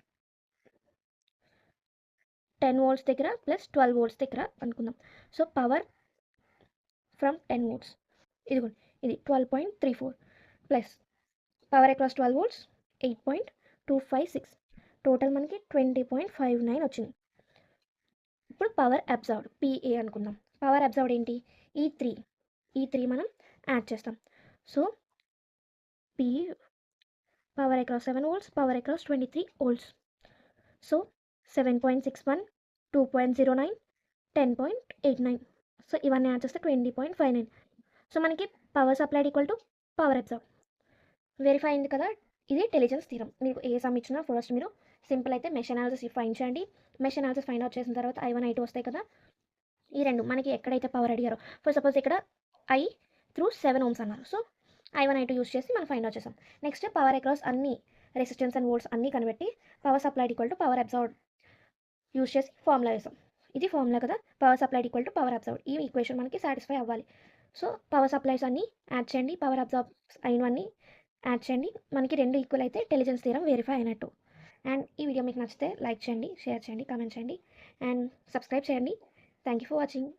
10 వోల్ట్స్ దగ్గర ప్లస్ 12 వోల్ట్స్ దగ్గర అనుకుందాం. సో పవర్ ఫ్రమ్ 10 వోల్ట్స్ ఇదిగోండి, ఇది 12.34 plus power across 12 volts 8.256, total మనకి 20.59 వచ్చింది. ఇప్పుడు పవర్ అబ్జర్వ్డ్ PA అనుకుందాం. పవర్ అబ్జర్వ్డ్ ఏంటి, ఈ త్రీ మనం యాడ్ చేస్తాం. So P power across 7 volts, power across 23 volts. So 7.61, 2.09, 10.89. So ఇవన్నీ యాడ్ చేస్తే 20.59. సో మనకి power supplied equal to power observe verify అయింది కదా. ఇది ఇంటెలిజెన్స్ థీరం. మీకు ఏ సమ్ ఇచ్చినా ఫస్ట్ మీరు సింపుల్ అయితే మెష్ అనాలిసిస్ ఫైండ్ చేయండి. మెష్ అనాలిసిస్ ఫైండ్ అవుట్ చేసిన తర్వాత I1 I2 వస్తాయి కదా. ఈ రెండు మనకి ఎక్కడైతే పవర్ అడిగారో, ఫర్ సపోజ్ ఇక్కడ I త్రూ 7 ohms అన్నారు. సో I1 I2 యూస్ చేసి మనం ఫైండ్ అవుట్ చేసాం. నెక్స్ట్ పవర్ అక్రాస్ అన్ని రెసిస్టెన్స్ అండ్ వోల్ట్స్ అన్నీ కనిపెట్టి power supplied equal to power observed use చేసి ఫార్ములా వేసాం. ఇది ఫార్ములా కదా, power supplied equal to power observed. ఈ ఈక్వేషన్ మనకి సాటిస్ఫై అవ్వాలి. సో పవర్ సప్లైస్ అన్నీ యాడ్ చేయండి, పవర్ అబ్జర్వ్ అయినవన్నీ యాడ్ చేయండి. మనకి రెండు ఈక్వల్ అయితే ఇంటెలిజెన్స్ థీరం వెరిఫై అయినట్టు. అండ్ ఈ వీడియో మీకు నచ్చితే లైక్ చేయండి, షేర్ చేయండి, కామెంట్ చేయండి అండ్ సబ్స్క్రైబ్ చేయండి. Thank you for watching.